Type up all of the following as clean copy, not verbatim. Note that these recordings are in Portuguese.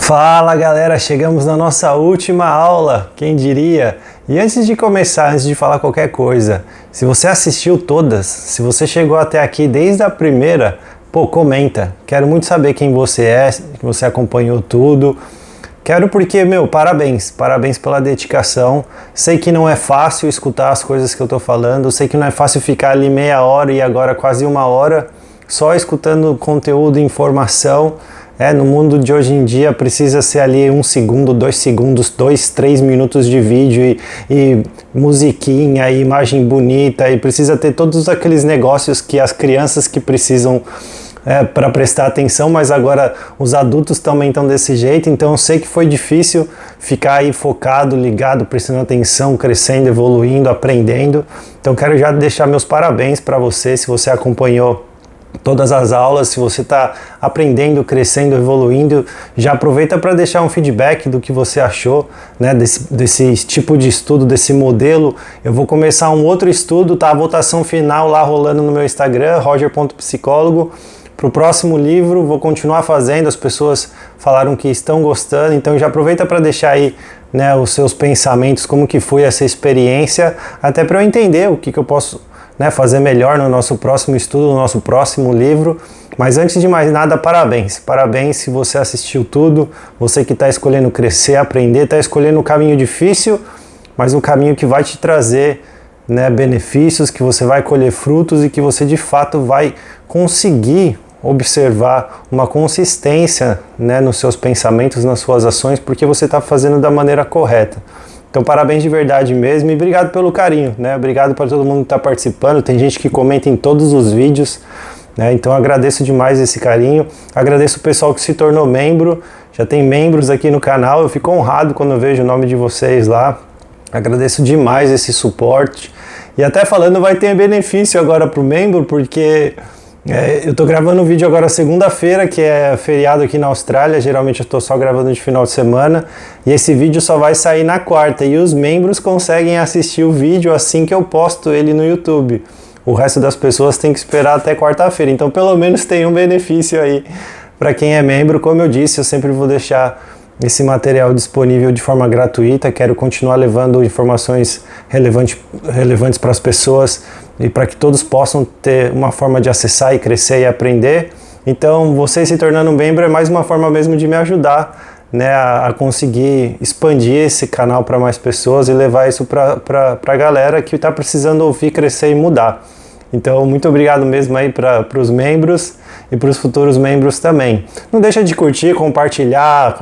Fala galera, chegamos na nossa última aula, quem diria? E antes de começar, antes de falar qualquer coisa, se você assistiu todas, se você chegou até aqui desde a primeira, comenta. Quero muito saber quem você é, que você acompanhou tudo. Quero porque, parabéns pela dedicação. Sei que não é fácil escutar as coisas que eu tô falando, sei que não é fácil ficar ali meia hora e agora quase uma hora só escutando conteúdo e informação. No mundo de hoje em dia precisa ser ali 1 segundo, 2 segundos, 2, 3 minutos de vídeo e musiquinha, e imagem bonita, e precisa ter todos aqueles negócios que as crianças que precisam para prestar atenção, mas agora os adultos também estão desse jeito. Então eu sei que foi difícil ficar aí focado, ligado, prestando atenção, crescendo, evoluindo, aprendendo. Então quero já deixar meus parabéns para você, se você acompanhou todas as aulas, se você está aprendendo, crescendo, evoluindo, já aproveita para deixar um feedback do que você achou, desse tipo de estudo, desse modelo. Eu vou começar um outro estudo, tá? A votação final lá rolando no meu Instagram, roger.psicólogo. Para o próximo livro, vou continuar fazendo, as pessoas falaram que estão gostando, então já aproveita para deixar aí os seus pensamentos, como que foi essa experiência, até para eu entender o que eu posso fazer melhor no nosso próximo estudo, no nosso próximo livro. Mas antes de mais nada, parabéns se você assistiu tudo, você que está escolhendo crescer, aprender, está escolhendo um caminho difícil, mas um caminho que vai te trazer benefícios, que você vai colher frutos e que você de fato vai conseguir observar uma consistência nos seus pensamentos, nas suas ações, porque você está fazendo da maneira correta. Então parabéns de verdade mesmo e obrigado pelo carinho, Obrigado para todo mundo que está participando, tem gente que comenta em todos os vídeos, Então agradeço demais esse carinho, agradeço o pessoal que se tornou membro, já tem membros aqui no canal, eu fico honrado quando eu vejo o nome de vocês lá, agradeço demais esse suporte. E até falando, vai ter benefício agora para o membro, porque eu tô gravando um vídeo agora segunda-feira, que é feriado aqui na Austrália, geralmente eu tô só gravando de final de semana, e esse vídeo só vai sair na quarta, e os membros conseguem assistir o vídeo assim que eu posto ele no YouTube. O resto das pessoas tem que esperar até quarta-feira, então pelo menos tem um benefício aí para quem é membro. Como eu disse, eu sempre vou deixar esse material disponível de forma gratuita, quero continuar levando informações relevantes para as pessoas e para que todos possam ter uma forma de acessar e crescer e aprender. Então, você se tornando um membro é mais uma forma mesmo de me ajudar a conseguir expandir esse canal para mais pessoas e levar isso para a galera que está precisando ouvir, crescer e mudar. Então, muito obrigado mesmo aí para os membros e para os futuros membros também. Não deixa de curtir, compartilhar,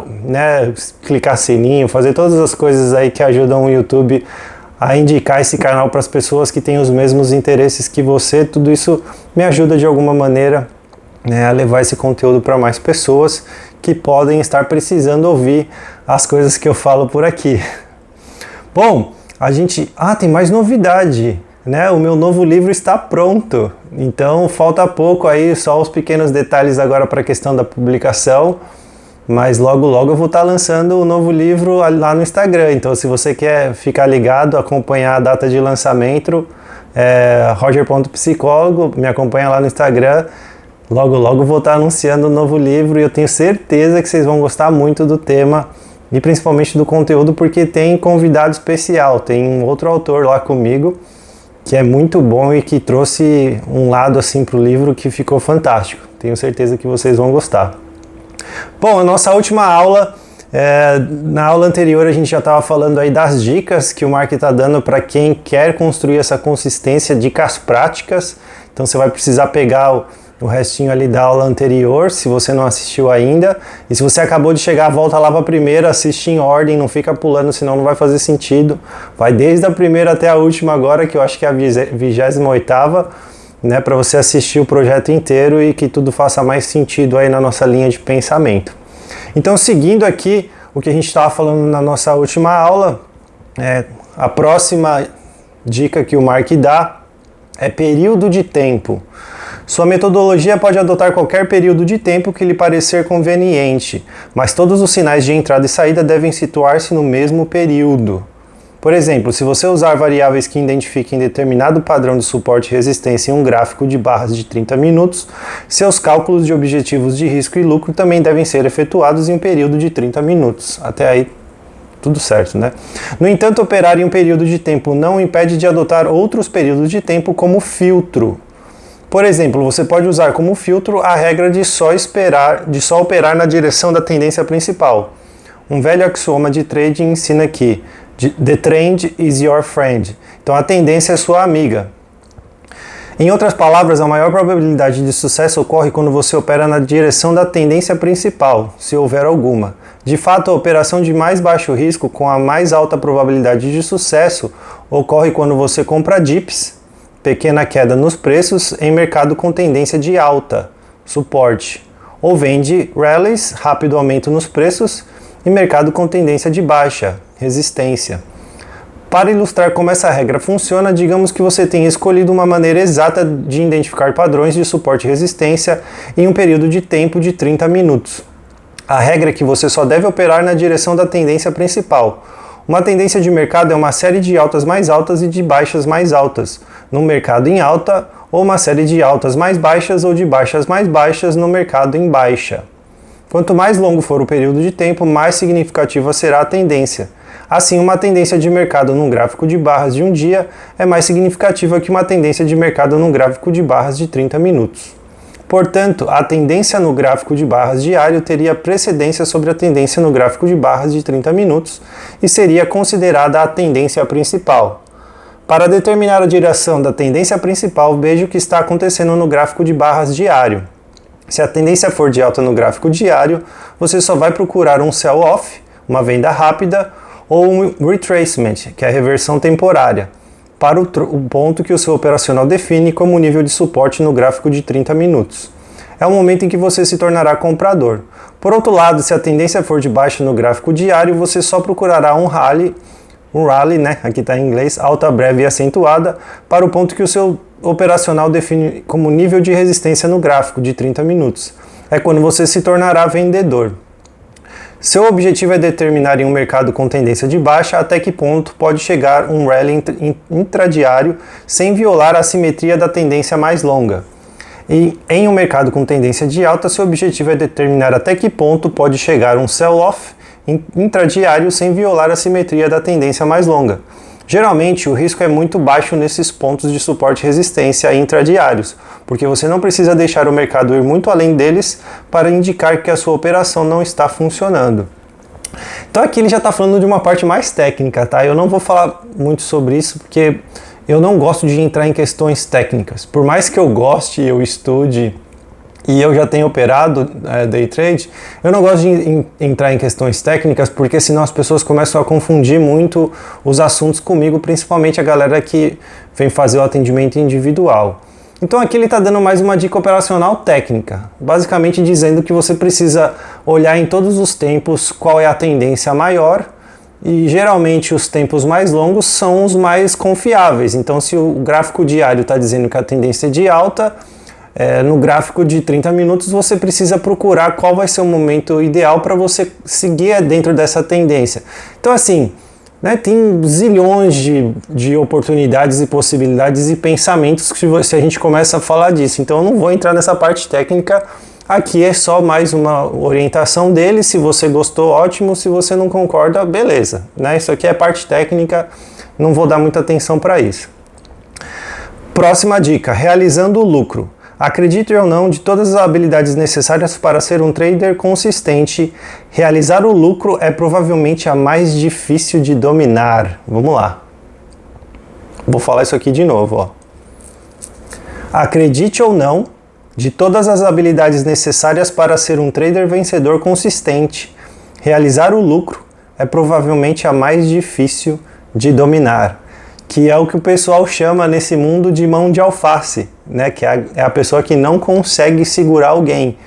clicar sininho, fazer todas as coisas aí que ajudam o YouTube a indicar esse canal para as pessoas que têm os mesmos interesses que você. Tudo isso me ajuda de alguma maneira a levar esse conteúdo para mais pessoas que podem estar precisando ouvir as coisas que eu falo por aqui. Bom, tem mais novidade. O meu novo livro está pronto, então falta pouco aí, só os pequenos detalhes agora para a questão da publicação, mas logo eu vou estar lançando o novo livro lá no Instagram. Então se você quer ficar ligado, acompanhar a data de lançamento, roger.psicólogo, me acompanha lá no Instagram. Logo vou estar anunciando o novo livro e eu tenho certeza que vocês vão gostar muito do tema e principalmente do conteúdo, porque tem convidado especial, tem um outro autor lá comigo que é muito bom e que trouxe um lado assim para o livro que ficou fantástico. Tenho certeza que vocês vão gostar. Bom, a nossa última aula, na aula anterior a gente já estava falando aí das dicas que o Mark está dando para quem quer construir essa consistência, dicas práticas. Então você vai precisar pegar o restinho ali da aula anterior, se você não assistiu ainda, e se você acabou de chegar, volta lá para a primeira, assiste em ordem, não fica pulando, senão não vai fazer sentido. Vai desde a primeira até a última agora, que eu acho que é a 28ª, para você assistir o projeto inteiro e que tudo faça mais sentido aí na nossa linha de pensamento. Então, seguindo aqui o que a gente estava falando na nossa última aula, a próxima dica que o Mark dá é período de tempo. Sua metodologia pode adotar qualquer período de tempo que lhe parecer conveniente, mas todos os sinais de entrada e saída devem situar-se no mesmo período. Por exemplo, se você usar variáveis que identifiquem determinado padrão de suporte e resistência em um gráfico de barras de 30 minutos, seus cálculos de objetivos de risco e lucro também devem ser efetuados em um período de 30 minutos. Até aí, tudo certo, né? No entanto, operar em um período de tempo não impede de adotar outros períodos de tempo como filtro. Por exemplo, você pode usar como filtro a regra de só operar na direção da tendência principal. Um velho axioma de trading ensina que the trend is your friend. Então a tendência é sua amiga. Em outras palavras, a maior probabilidade de sucesso ocorre quando você opera na direção da tendência principal, se houver alguma. De fato, a operação de mais baixo risco com a mais alta probabilidade de sucesso ocorre quando você compra dips, pequena queda nos preços, em mercado com tendência de alta, suporte, ou vende rallies, rápido aumento nos preços, em mercado com tendência de baixa, resistência. Para ilustrar como essa regra funciona, digamos que você tenha escolhido uma maneira exata de identificar padrões de suporte e resistência em um período de tempo de 30 minutos. A regra é que você só deve operar na direção da tendência principal. Uma tendência de mercado é uma série de altas mais altas e de baixas mais altas, no mercado em alta, ou uma série de altas mais baixas ou de baixas mais baixas no mercado em baixa. Quanto mais longo for o período de tempo, mais significativa será a tendência. Assim, uma tendência de mercado num gráfico de barras de um dia é mais significativa que uma tendência de mercado num gráfico de barras de 30 minutos. Portanto, a tendência no gráfico de barras diário teria precedência sobre a tendência no gráfico de barras de 30 minutos e seria considerada a tendência principal. Para determinar a direção da tendência principal, veja o que está acontecendo no gráfico de barras diário. Se a tendência for de alta no gráfico diário, você só vai procurar um sell-off, uma venda rápida, ou um retracement, que é a reversão temporária, para o ponto que o seu operacional define como nível de suporte no gráfico de 30 minutos. É o momento em que você se tornará comprador. Por outro lado, se a tendência for de baixa no gráfico diário, você só procurará um rally, né, aqui está em inglês, alta breve e acentuada, para o ponto que o seu operacional define como nível de resistência no gráfico de 30 minutos. É quando você se tornará vendedor. Seu objetivo é determinar em um mercado com tendência de baixa até que ponto pode chegar um rally intradiário sem violar a simetria da tendência mais longa. E em um mercado com tendência de alta, seu objetivo é determinar até que ponto pode chegar um sell-off intradiário sem violar a simetria da tendência mais longa. Geralmente, o risco é muito baixo nesses pontos de suporte e resistência intradiários, porque você não precisa deixar o mercado ir muito além deles para indicar que a sua operação não está funcionando. Então aqui ele já está falando de uma parte mais técnica, tá? Eu não vou falar muito sobre isso, porque eu não gosto de entrar em questões técnicas. Por mais que eu goste, eu estude e eu já tenho operado day trade, eu não gosto de entrar em questões técnicas, porque senão as pessoas começam a confundir muito os assuntos comigo, principalmente a galera que vem fazer o atendimento individual. Então aqui ele está dando mais uma dica operacional técnica, basicamente dizendo que você precisa olhar em todos os tempos qual é a tendência maior, e geralmente os tempos mais longos são os mais confiáveis. Então se o gráfico diário está dizendo que a tendência é de alta, no gráfico de 30 minutos você precisa procurar qual vai ser o momento ideal para você seguir dentro dessa tendência. Então assim, né, tem zilhões de oportunidades e possibilidades e pensamentos que se a gente começa a falar disso. Então eu não vou entrar nessa parte técnica, aqui é só mais uma orientação dele. Se você gostou, ótimo, se você não concorda, beleza, né? Isso aqui é parte técnica, não vou dar muita atenção para isso. Próxima dica, realizando o lucro. Acredite ou não, de todas as habilidades necessárias para ser um trader consistente, realizar o lucro é provavelmente a mais difícil de dominar. Vamos lá. Vou falar isso aqui de novo, ó. Acredite ou não, de todas as habilidades necessárias para ser um trader vencedor consistente, realizar o lucro é provavelmente a mais difícil de dominar, que é o que o pessoal chama nesse mundo de mão de alface, né? Que é a pessoa que não consegue segurar alguém.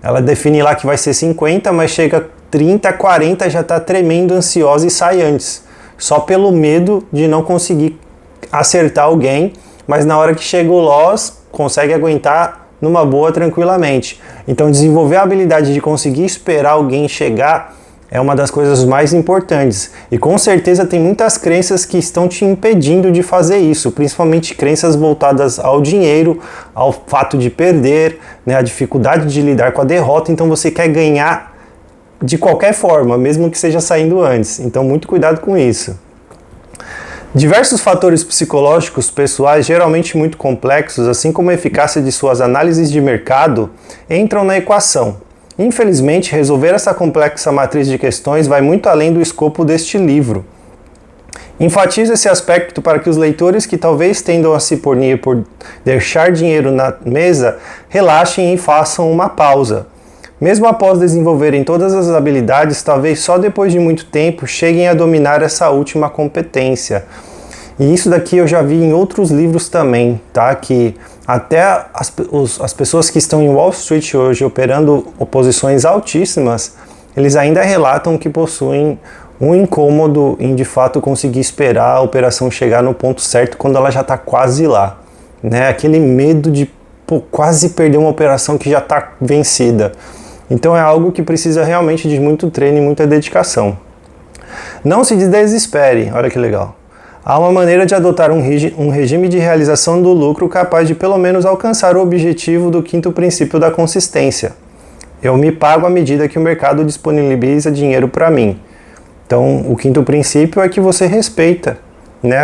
Ela define lá que vai ser 50, mas chega 30, 40, já está tremendo, ansiosa e sai antes, só pelo medo de não conseguir acertar alguém, mas na hora que chega o loss, consegue aguentar numa boa, tranquilamente. Então desenvolver a habilidade de conseguir esperar alguém chegar é uma das coisas mais importantes. E com certeza tem muitas crenças que estão te impedindo de fazer isso, principalmente crenças voltadas ao dinheiro, ao fato de perder, né, a dificuldade de lidar com a derrota. Então você quer ganhar de qualquer forma, mesmo que seja saindo antes. Então muito cuidado com isso. Diversos fatores psicológicos pessoais, geralmente muito complexos, assim como a eficácia de suas análises de mercado, entram na equação. Infelizmente, resolver essa complexa matriz de questões vai muito além do escopo deste livro. Enfatizo esse aspecto para que os leitores que talvez tendam a se punir por deixar dinheiro na mesa relaxem e façam uma pausa. Mesmo após desenvolverem todas as habilidades, talvez só depois de muito tempo cheguem a dominar essa última competência. E isso daqui eu já vi em outros livros também, tá? Que até as pessoas que estão em Wall Street hoje operando posições altíssimas, eles ainda relatam que possuem um incômodo em de fato conseguir esperar a operação chegar no ponto certo quando ela já está quase lá, né? Aquele medo de quase perder uma operação que já está vencida. Então é algo que precisa realmente de muito treino e muita dedicação. Não se desespere, olha que legal. Há uma maneira de adotar um regime de realização do lucro capaz de pelo menos alcançar o objetivo do quinto princípio da consistência. Eu me pago à medida que o mercado disponibiliza dinheiro para mim. Então, o quinto princípio é que você respeita, né,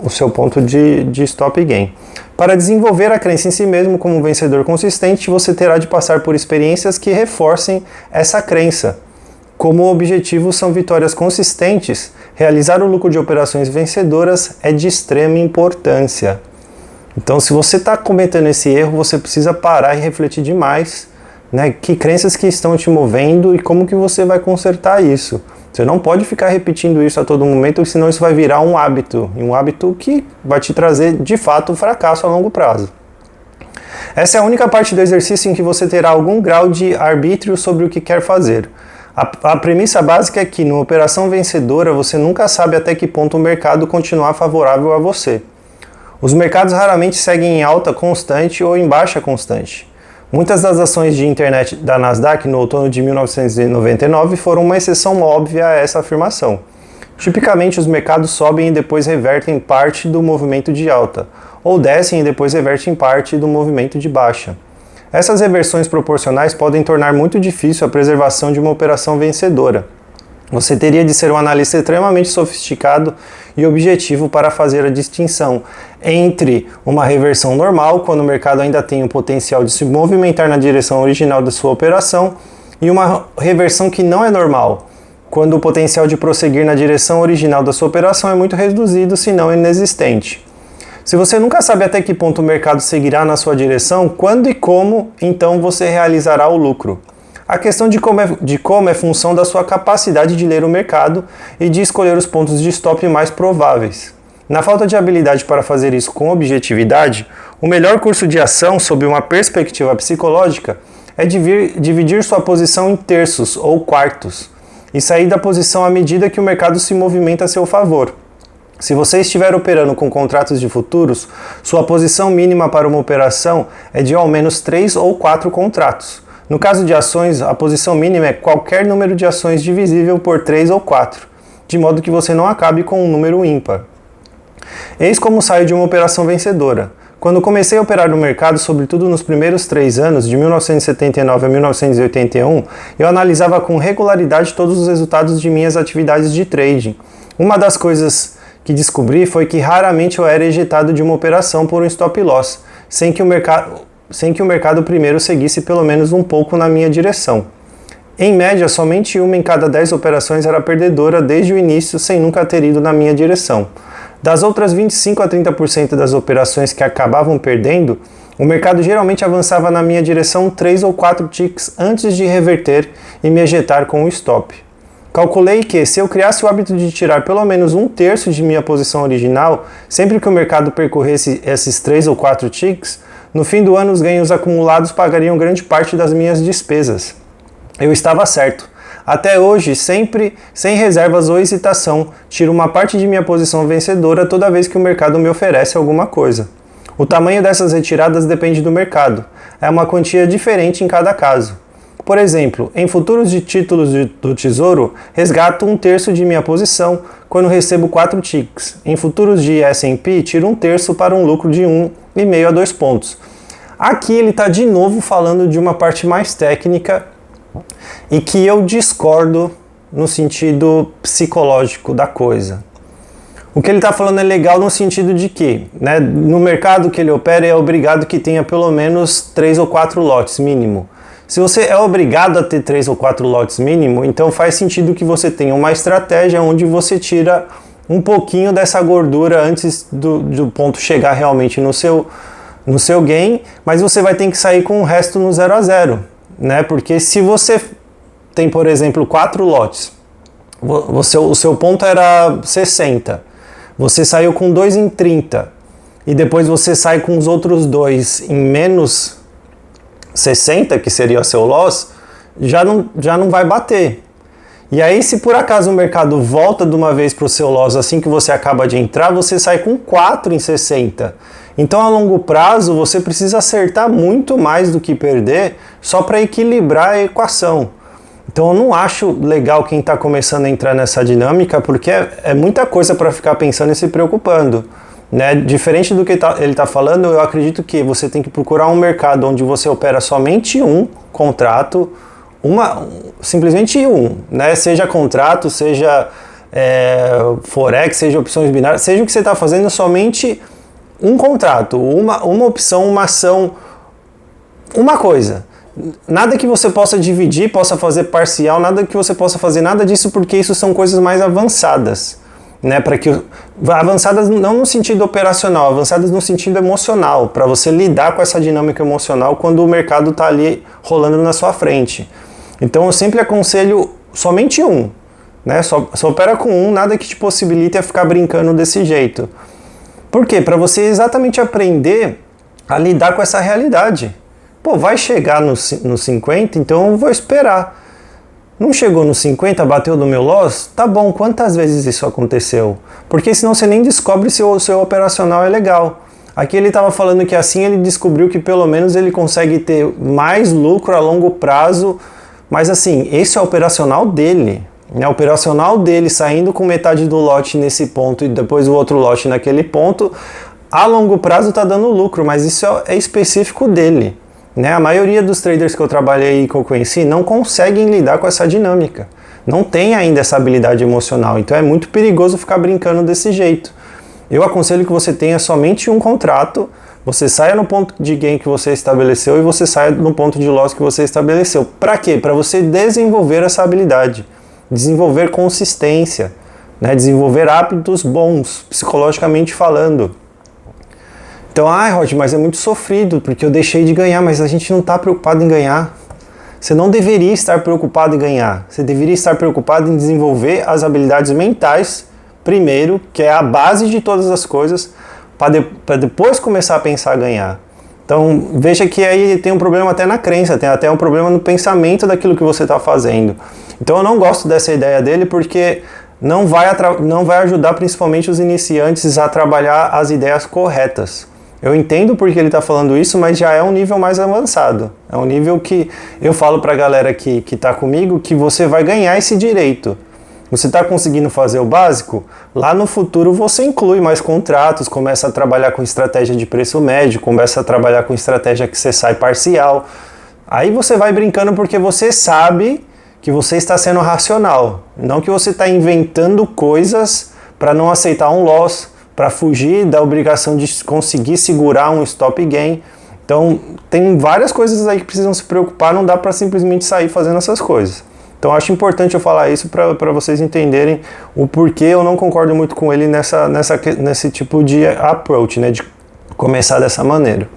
o seu ponto de stop gain. Para desenvolver a crença em si mesmo como um vencedor consistente, você terá de passar por experiências que reforcem essa crença. Como o objetivo são vitórias consistentes, realizar o lucro de operações vencedoras é de extrema importância. Então, se você está cometendo esse erro, você precisa parar e refletir demais, né? Que crenças que estão te movendo e como que você vai consertar isso. Você não pode ficar repetindo isso a todo momento, senão isso vai virar um hábito, e um hábito que vai te trazer, de fato, um fracasso a longo prazo. Essa é a única parte do exercício em que você terá algum grau de arbítrio sobre o que quer fazer. A premissa básica é que, numa operação vencedora, você nunca sabe até que ponto o mercado continuar favorável a você. Os mercados raramente seguem em alta constante ou em baixa constante. Muitas das ações de internet da Nasdaq no outono de 1999 foram uma exceção óbvia a essa afirmação. Tipicamente, os mercados sobem e depois revertem parte do movimento de alta, ou descem e depois revertem parte do movimento de baixa. Essas reversões proporcionais podem tornar muito difícil a preservação de uma operação vencedora. Você teria de ser um analista extremamente sofisticado e objetivo para fazer a distinção entre uma reversão normal, quando o mercado ainda tem o potencial de se movimentar na direção original da sua operação, e uma reversão que não é normal, quando o potencial de prosseguir na direção original da sua operação é muito reduzido, se não inexistente. Se você nunca sabe até que ponto o mercado seguirá na sua direção, quando e como, então você realizará o lucro. A questão de como é função da sua capacidade de ler o mercado e de escolher os pontos de stop mais prováveis. Na falta de habilidade para fazer isso com objetividade, o melhor curso de ação, sob uma perspectiva psicológica, é dividir sua posição em terços ou quartos e sair da posição à medida que o mercado se movimenta a seu favor. Se você estiver operando com contratos de futuros, sua posição mínima para uma operação é de ao menos 3 ou 4 contratos. No caso de ações, a posição mínima é qualquer número de ações divisível por 3 ou 4, de modo que você não acabe com um número ímpar. Eis como saio de uma operação vencedora. Quando comecei a operar no mercado, sobretudo nos primeiros 3 anos, de 1979 a 1981, eu analisava com regularidade todos os resultados de minhas atividades de trading. Uma das coisas que descobri foi que raramente eu era ejetado de uma operação por um stop loss, sem que o mercado primeiro seguisse pelo menos um pouco na minha direção. Em média, somente uma em cada 10 operações era perdedora desde o início, sem nunca ter ido na minha direção. Das outras 25 a 30% das operações que acabavam perdendo, o mercado geralmente avançava na minha direção 3 ou 4 ticks antes de reverter e me ejetar com o stop. Calculei que, se eu criasse o hábito de tirar pelo menos um terço de minha posição original, sempre que o mercado percorresse esses 3 ou 4 ticks, no fim do ano os ganhos acumulados pagariam grande parte das minhas despesas. Eu estava certo. Até hoje, sempre, sem reservas ou hesitação, tiro uma parte de minha posição vencedora toda vez que o mercado me oferece alguma coisa. O tamanho dessas retiradas depende do mercado. É uma quantia diferente em cada caso. Por exemplo, em futuros de títulos do Tesouro, resgato 1/3 de minha posição quando recebo 4 ticks. Em futuros de S&P, tiro 1/3 para um lucro de 1,5 a 2 pontos. Aqui ele está de novo falando de uma parte mais técnica e que eu discordo no sentido psicológico da coisa. O que ele está falando é legal no sentido de que, né, no mercado que ele opera é obrigado que tenha pelo menos 3 ou 4 lotes mínimo. Se você é obrigado a ter 3 ou 4 lotes mínimo, então faz sentido que você tenha uma estratégia onde você tira um pouquinho dessa gordura antes do ponto chegar realmente no seu gain, mas você vai ter que sair com o resto no 0 a 0, né? Porque se você tem, por exemplo, 4 lotes, o seu ponto era 60, você saiu com 2 em 30 e depois você sai com os outros 2 em menos 60, que seria seu loss, já não vai bater. E aí, se por acaso o mercado volta de uma vez para o seu loss assim que você acaba de entrar, você sai com 4 em 60. Então, a longo prazo, você precisa acertar muito mais do que perder só para equilibrar a equação. Então, eu não acho legal quem está começando a entrar nessa dinâmica, porque é muita coisa para ficar pensando e se preocupando. Né? Diferente do que ele está falando, eu acredito que você tem que procurar um mercado onde você opera somente um contrato, simplesmente um, né? Seja contrato, seja Forex, seja opções binárias, seja o que você está fazendo, somente um contrato, uma opção, uma ação, uma coisa. Nada que você possa dividir, possa fazer parcial, nada que você possa fazer nada disso, porque isso são coisas mais avançadas. Né, avançadas não no sentido operacional, avançadas no sentido emocional, para você lidar com essa dinâmica emocional quando o mercado está ali rolando na sua frente. Então eu sempre aconselho somente um, né? Só opera com um, nada que te possibilite a ficar brincando desse jeito. Por quê? Para você exatamente aprender a lidar com essa realidade. Pô, vai chegar no 50, então eu vou esperar. Não chegou no 50, bateu no meu loss? Tá bom, quantas vezes isso aconteceu? Porque senão você nem descobre se o seu operacional é legal. Aqui ele estava falando que assim ele descobriu que pelo menos ele consegue ter mais lucro a longo prazo, mas assim, esse é o operacional dele. Né? O operacional dele saindo com metade do lote nesse ponto e depois o outro lote naquele ponto, a longo prazo está dando lucro, mas isso é específico dele. Né? A maioria dos traders que eu trabalhei e que eu conheci não conseguem lidar com essa dinâmica. Não tem ainda essa habilidade emocional. Então é muito perigoso ficar brincando desse jeito. Eu aconselho que você tenha somente um contrato, você saia no ponto de gain que você estabeleceu e você saia no ponto de loss que você estabeleceu. Para quê? Para você desenvolver essa habilidade, desenvolver consistência, né? Desenvolver hábitos bons, psicologicamente falando. Então, Rod, mas é muito sofrido, porque eu deixei de ganhar, mas a gente não está preocupado em ganhar. Você não deveria estar preocupado em ganhar. Você deveria estar preocupado em desenvolver as habilidades mentais, primeiro, que é a base de todas as coisas, para depois começar a pensar a ganhar. Então, veja que aí tem um problema até na crença, tem até um problema no pensamento daquilo que você está fazendo. Então, eu não gosto dessa ideia dele, porque não vai ajudar principalmente os iniciantes a trabalhar as ideias corretas. Eu entendo porque ele está falando isso, mas já é um nível mais avançado. É um nível que eu falo para a galera que está comigo que você vai ganhar esse direito. Você está conseguindo fazer o básico? Lá no futuro você inclui mais contratos, começa a trabalhar com estratégia de preço médio, começa a trabalhar com estratégia que você sai parcial. Aí você vai brincando porque você sabe que você está sendo racional. Não que você está inventando coisas para não aceitar um loss, para fugir da obrigação de conseguir segurar um stop gain. Então, tem várias coisas aí que precisam se preocupar, não dá para simplesmente sair fazendo essas coisas. Então, acho importante eu falar isso para vocês entenderem o porquê eu não concordo muito com ele nesse tipo de approach, né, de começar dessa maneira.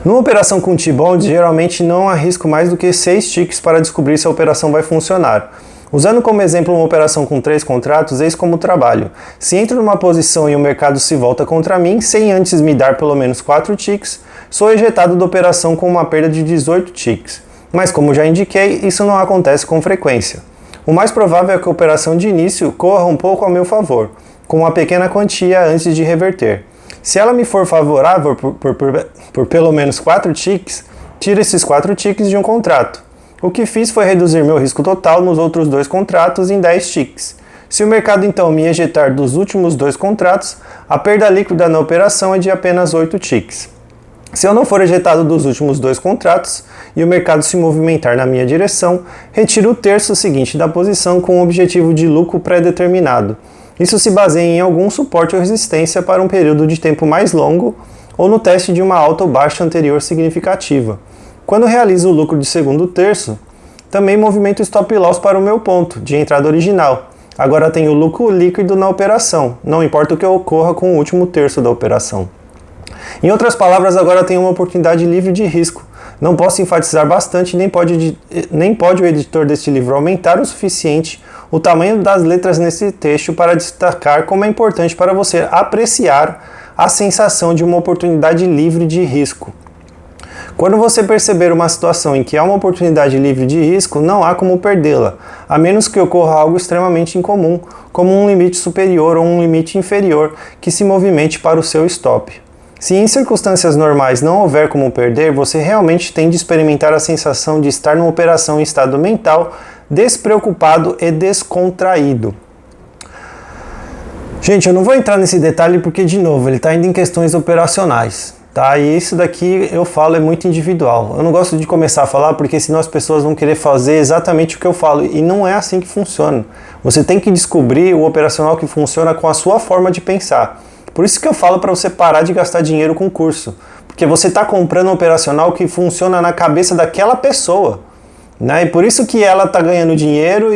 Numa operação com T-Bond, geralmente não arrisco mais do que 6 ticks para descobrir se a operação vai funcionar. Usando como exemplo uma operação com 3 contratos, eis como trabalho. Se entro numa posição e o mercado se volta contra mim, sem antes me dar pelo menos 4 ticks, sou ejetado da operação com uma perda de 18 ticks. Mas como já indiquei, isso não acontece com frequência. O mais provável é que a operação de início corra um pouco ao meu favor, com uma pequena quantia antes de reverter. Se ela me for favorável por pelo menos 4 ticks, tiro esses 4 ticks de um contrato. O que fiz foi reduzir meu risco total nos outros 2 contratos em 10 ticks. Se o mercado então me ejetar dos últimos 2 contratos, a perda líquida na operação é de apenas 8 ticks. Se eu não for ejetado dos últimos 2 contratos e o mercado se movimentar na minha direção, retiro o terço seguinte da posição com o objetivo de lucro pré-determinado. Isso se baseia em algum suporte ou resistência para um período de tempo mais longo ou no teste de uma alta ou baixa anterior significativa. Quando realizo o lucro de segundo terço, também movimento o stop loss para o meu ponto de entrada original. Agora tenho lucro líquido na operação, não importa o que ocorra com o último terço da operação. Em outras palavras, agora tenho uma oportunidade livre de risco. Não posso enfatizar bastante, nem pode o editor deste livro aumentar o suficiente o tamanho das letras nesse texto para destacar como é importante para você apreciar a sensação de uma oportunidade livre de risco. Quando você perceber uma situação em que há uma oportunidade livre de risco, não há como perdê-la, a menos que ocorra algo extremamente incomum, como um limite superior ou um limite inferior que se movimente para o seu stop. Se em circunstâncias normais não houver como perder, você realmente tem de experimentar a sensação de estar numa operação em estado mental despreocupado e descontraído. Gente, eu não vou entrar nesse detalhe porque, de novo, ele está indo em questões operacionais, tá? E isso daqui eu falo é muito individual. Eu não gosto de começar a falar porque senão as pessoas vão querer fazer exatamente o que eu falo e não é assim que funciona. Você tem que descobrir o operacional que funciona com a sua forma de pensar. Por isso que eu falo para você parar de gastar dinheiro com curso, porque você está comprando um operacional que funciona na cabeça daquela pessoa, né? E por isso que ela está ganhando dinheiro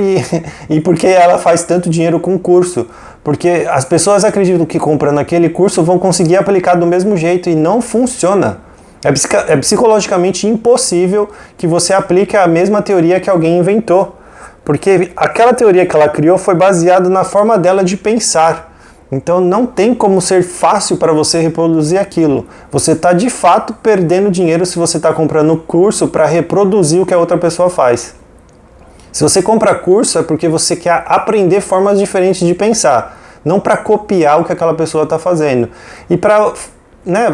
e porque ela faz tanto dinheiro com curso, porque as pessoas acreditam que comprando aquele curso vão conseguir aplicar do mesmo jeito e não funciona. É psicologicamente impossível que você aplique a mesma teoria que alguém inventou, porque aquela teoria que ela criou foi baseada na forma dela de pensar. Então não tem como ser fácil para você reproduzir aquilo. Você está de fato perdendo dinheiro se você está comprando curso para reproduzir o que a outra pessoa faz. Se você compra curso é porque você quer aprender formas diferentes de pensar, não para copiar o que aquela pessoa está fazendo. E para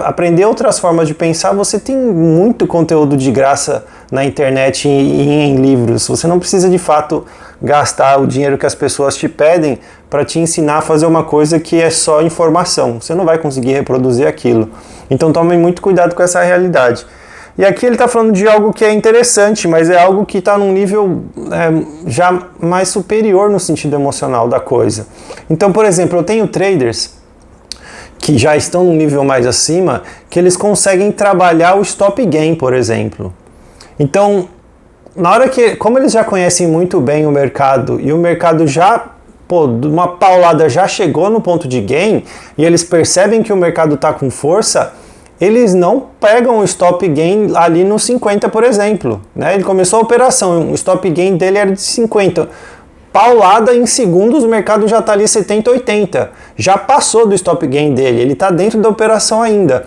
aprender outras formas de pensar, você tem muito conteúdo de graça na internet e em livros. Você não precisa de fato gastar o dinheiro que as pessoas te pedem para te ensinar a fazer uma coisa que é só informação. Você não vai conseguir reproduzir aquilo. Então tome muito cuidado com essa realidade. E aqui ele está falando de algo que é interessante, mas é algo que está num nível já mais superior no sentido emocional da coisa. Então, por exemplo, eu tenho traders que já estão num nível mais acima, que eles conseguem trabalhar o stop gain, por exemplo. Então, como eles já conhecem muito bem o mercado e o mercado já, uma paulada já chegou no ponto de gain e eles percebem que o mercado está com força, eles não pegam o stop gain ali no 50, por exemplo, né? Ele começou a operação, o stop gain dele era de 50. Paulada em segundos, o mercado já está ali 70, 80. Já passou do stop gain dele, ele está dentro da operação ainda.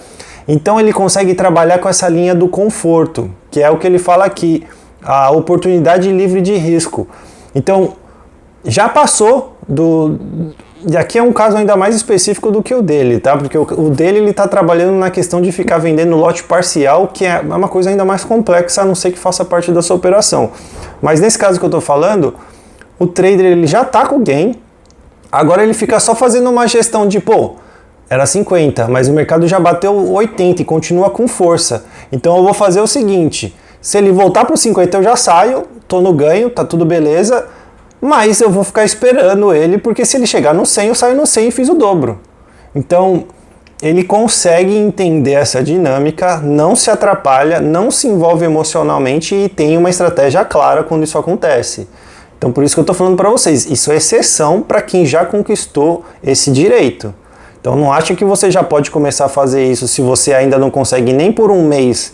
Então ele consegue trabalhar com essa linha do conforto, que é o que ele fala aqui, a oportunidade livre de risco. Então, já passou E aqui é um caso ainda mais específico do que o dele, tá? Porque o dele ele está trabalhando na questão de ficar vendendo lote parcial, que é uma coisa ainda mais complexa, a não ser que faça parte da sua operação. Mas nesse caso que eu estou falando, o trader ele já está com gain, agora ele fica só fazendo uma gestão de, era 50, mas o mercado já bateu 80 e continua com força. Então eu vou fazer o seguinte, se ele voltar para os 50 eu já saio, tô no ganho, tá tudo beleza, mas eu vou ficar esperando ele, porque se ele chegar no 100 eu saio no 100 e fiz o dobro. Então ele consegue entender essa dinâmica, não se atrapalha, não se envolve emocionalmente e tem uma estratégia clara quando isso acontece. Então por isso que eu estou falando para vocês, isso é exceção para quem já conquistou esse direito. Então não acha que você já pode começar a fazer isso se você ainda não consegue nem por um mês.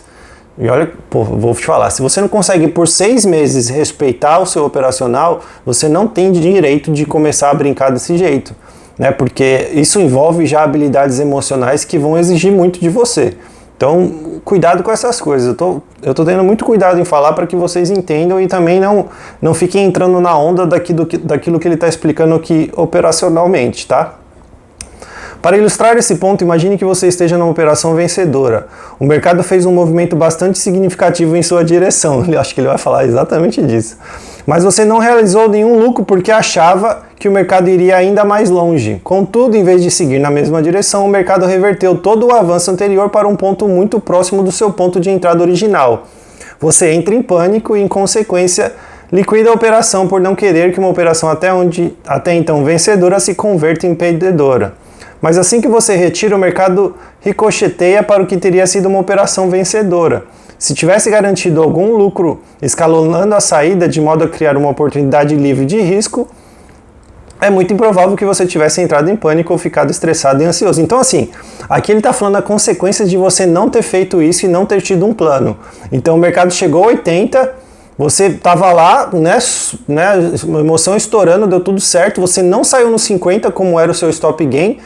E olha, vou te falar, se você não consegue por 6 meses respeitar o seu operacional, você não tem direito de começar a brincar desse jeito, né? Porque isso envolve já habilidades emocionais que vão exigir muito de você. Então, cuidado com essas coisas. Eu tô tendo muito cuidado em falar para que vocês entendam e também não fiquem entrando na onda daquilo que ele está explicando aqui operacionalmente, tá? Para ilustrar esse ponto, imagine que você esteja numa operação vencedora. O mercado fez um movimento bastante significativo em sua direção. Eu acho que ele vai falar exatamente disso. Mas você não realizou nenhum lucro porque achava que o mercado iria ainda mais longe. Contudo, em vez de seguir na mesma direção, o mercado reverteu todo o avanço anterior para um ponto muito próximo do seu ponto de entrada original. Você entra em pânico e, em consequência, liquida a operação por não querer que uma operação até então vencedora se converta em perdedora. Mas assim que você retira, o mercado ricocheteia para o que teria sido uma operação vencedora. Se tivesse garantido algum lucro escalonando a saída de modo a criar uma oportunidade livre de risco, é muito improvável que você tivesse entrado em pânico ou ficado estressado e ansioso. Então, assim, aqui ele está falando a consequência de você não ter feito isso e não ter tido um plano. Então, o mercado chegou a 80, você estava lá, né, emoção estourando, deu tudo certo, você não saiu no 50 como era o seu stop gain,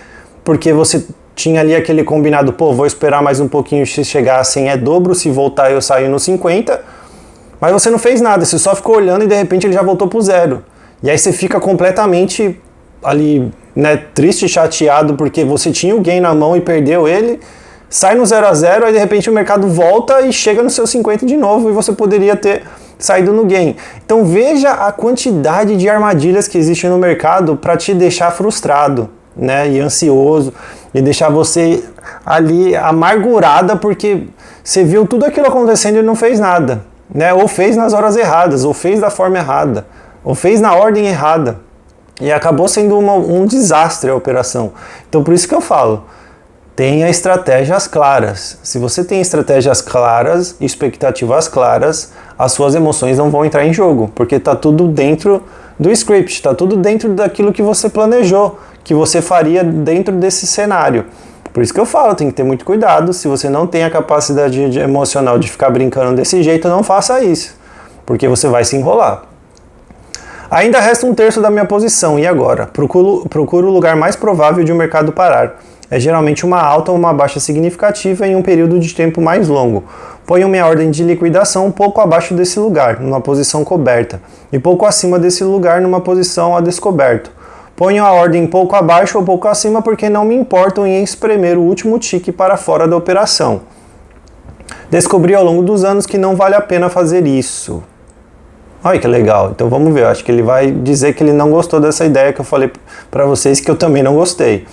porque você tinha ali aquele combinado, pô, vou esperar mais um pouquinho, se chegar a 100 é dobro, se voltar eu saio no 50, mas você não fez nada, você só ficou olhando e de repente ele já voltou pro zero. E aí você fica completamente ali, né, triste, chateado, porque você tinha o gain na mão e perdeu ele, sai no 0 a 0, aí de repente o mercado volta e chega no seu 50 de novo e você poderia ter saído no gain. Então veja a quantidade de armadilhas que existem no mercado para te deixar frustrado, né, e ansioso, e deixar você ali amargurada porque você viu tudo aquilo acontecendo e não fez nada, né, ou fez nas horas erradas, ou fez da forma errada, ou fez na ordem errada, e acabou sendo um desastre a operação. Então por isso que eu falo, tenha estratégias claras. Se você tem estratégias claras, expectativas claras, as suas emoções não vão entrar em jogo, porque está tudo dentro do script, está tudo dentro daquilo que você planejou, que você faria dentro desse cenário. Por isso que eu falo, tem que ter muito cuidado. Se você não tem a capacidade emocional de ficar brincando desse jeito, não faça isso, porque você vai se enrolar. Ainda resta um terço da minha posição, e agora? Procuro o lugar mais provável de o mercado parar. É geralmente uma alta ou uma baixa significativa em um período de tempo mais longo. Ponho minha ordem de liquidação um pouco abaixo desse lugar, numa posição coberta, e pouco acima desse lugar, numa posição a descoberto. Ponho a ordem pouco abaixo ou pouco acima porque não me importo em espremer o último tique para fora da operação. Descobri ao longo dos anos que não vale a pena fazer isso. Olha que legal, então vamos ver, acho que ele vai dizer que ele não gostou dessa ideia que eu falei para vocês, que eu também não gostei.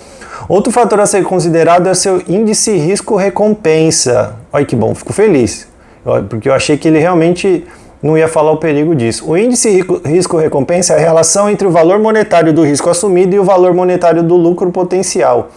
Outro fator a ser considerado é seu índice risco-recompensa. Olha que bom, fico feliz, porque eu achei que ele realmente não ia falar o perigo disso. O índice risco-recompensa é a relação entre o valor monetário do risco assumido e o valor monetário do lucro potencial.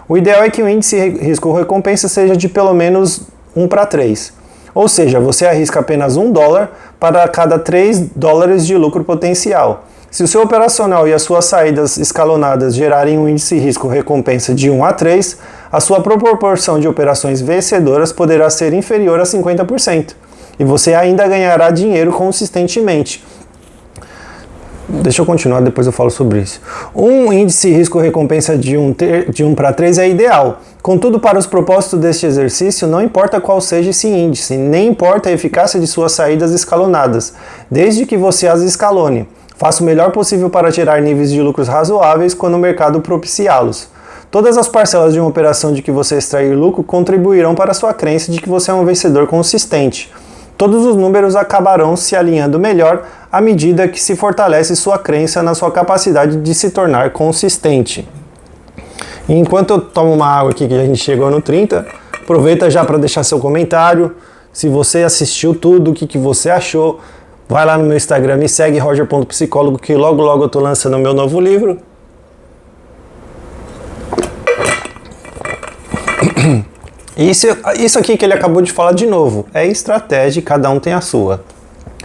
O ideal é que o índice risco-recompensa seja de pelo menos 1 para 3. Ou seja, você arrisca apenas $1 para cada $3 de lucro potencial. Se o seu operacional e as suas saídas escalonadas gerarem um índice risco-recompensa de 1 a 3, a sua proporção de operações vencedoras poderá ser inferior a 50%. E você ainda ganhará dinheiro consistentemente. Deixa eu continuar, depois eu falo sobre isso. Um índice risco-recompensa de 1 para 3 é ideal. Contudo, para os propósitos deste exercício, não importa qual seja esse índice, nem importa a eficácia de suas saídas escalonadas, desde que você as escalone. Faça o melhor possível para gerar níveis de lucros razoáveis quando o mercado propiciá-los. Todas as parcelas de uma operação de que você extrair lucro contribuirão para a sua crença de que você é um vencedor consistente. Todos os números acabarão se alinhando melhor à medida que se fortalece sua crença na sua capacidade de se tornar consistente. E enquanto eu tomo uma água aqui, que a gente chegou no 30, aproveita já para deixar seu comentário. Se você assistiu tudo, o que você achou, vai lá no meu Instagram, me segue, roger.psicólogo, que logo logo eu estou lançando o meu novo livro. Isso aqui que ele acabou de falar de novo, é estratégia, cada um tem a sua.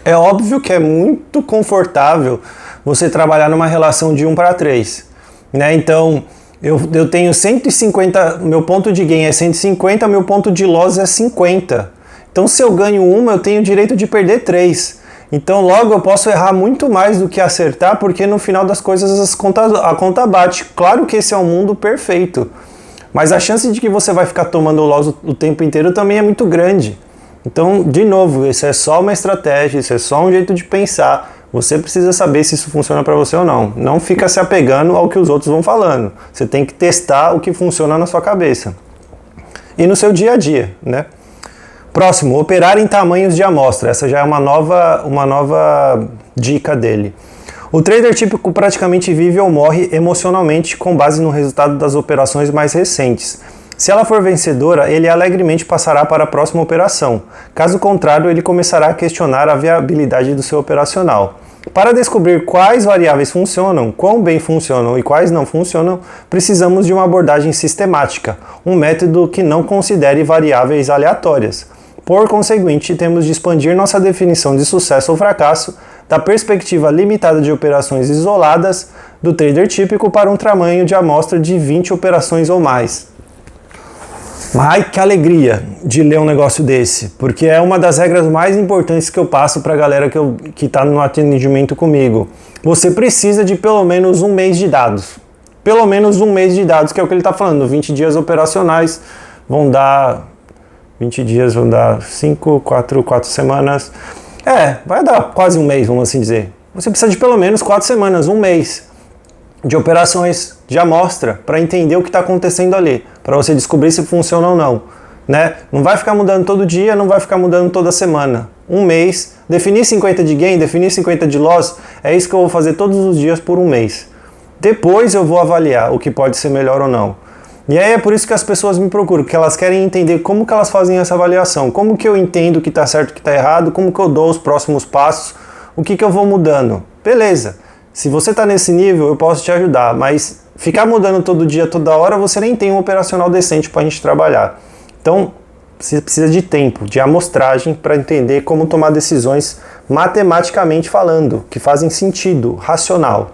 É óbvio que é muito confortável você trabalhar numa relação de 1 para 3, né? Então, eu tenho 150, meu ponto de gain é 150, meu ponto de loss é 50. Então, se eu ganho uma, eu tenho o direito de perder 3. Então, logo eu posso errar muito mais do que acertar, porque no final das coisas a conta bate. Claro que esse é um mundo perfeito, mas a chance de que você vai ficar tomando loss o tempo inteiro também é muito grande. Então, de novo, isso é só uma estratégia, isso é só um jeito de pensar. Você precisa saber se isso funciona para você ou não. Não fica se apegando ao que os outros vão falando. Você tem que testar o que funciona na sua cabeça. E no seu dia a dia, né? Próximo, operar em tamanhos de amostra. Essa já é uma nova dica dele. O trader típico praticamente vive ou morre emocionalmente com base no resultado das operações mais recentes. Se ela for vencedora, ele alegremente passará para a próxima operação. Caso contrário, ele começará a questionar a viabilidade do seu operacional. Para descobrir quais variáveis funcionam, quão bem funcionam e quais não funcionam, precisamos de uma abordagem sistemática, um método que não considere variáveis aleatórias. Por conseguinte, temos de expandir nossa definição de sucesso ou fracasso da perspectiva limitada de operações isoladas do trader típico para um tamanho de amostra de 20 operações ou mais. Ai, que alegria de ler um negócio desse, porque é uma das regras mais importantes que eu passo para a galera que está no atendimento comigo. Você precisa de pelo menos um mês de dados. Pelo menos um mês de dados, que é o que ele está falando. 20 dias operacionais vão dar 20 dias, vão dar 4 semanas. Vai dar quase um mês, vamos assim dizer. Você precisa de pelo menos 4 semanas, um mês de operações de amostra para entender o que está acontecendo ali, para você descobrir se funciona ou não, né? Não vai ficar mudando todo dia, não vai ficar mudando toda semana. Um mês, definir 50 de gain, definir 50 de loss, é isso que eu vou fazer todos os dias por um mês. Depois eu vou avaliar o que pode ser melhor ou não. E aí é por isso que as pessoas me procuram, que elas querem entender como que elas fazem essa avaliação, como que eu entendo o que está certo e o que está errado, como que eu dou os próximos passos, o que que eu vou mudando. Beleza, se você está nesse nível eu posso te ajudar, mas ficar mudando todo dia, toda hora, você nem tem um operacional decente para a gente trabalhar. Então, você precisa de tempo, de amostragem para entender como tomar decisões matematicamente falando, que fazem sentido, racional.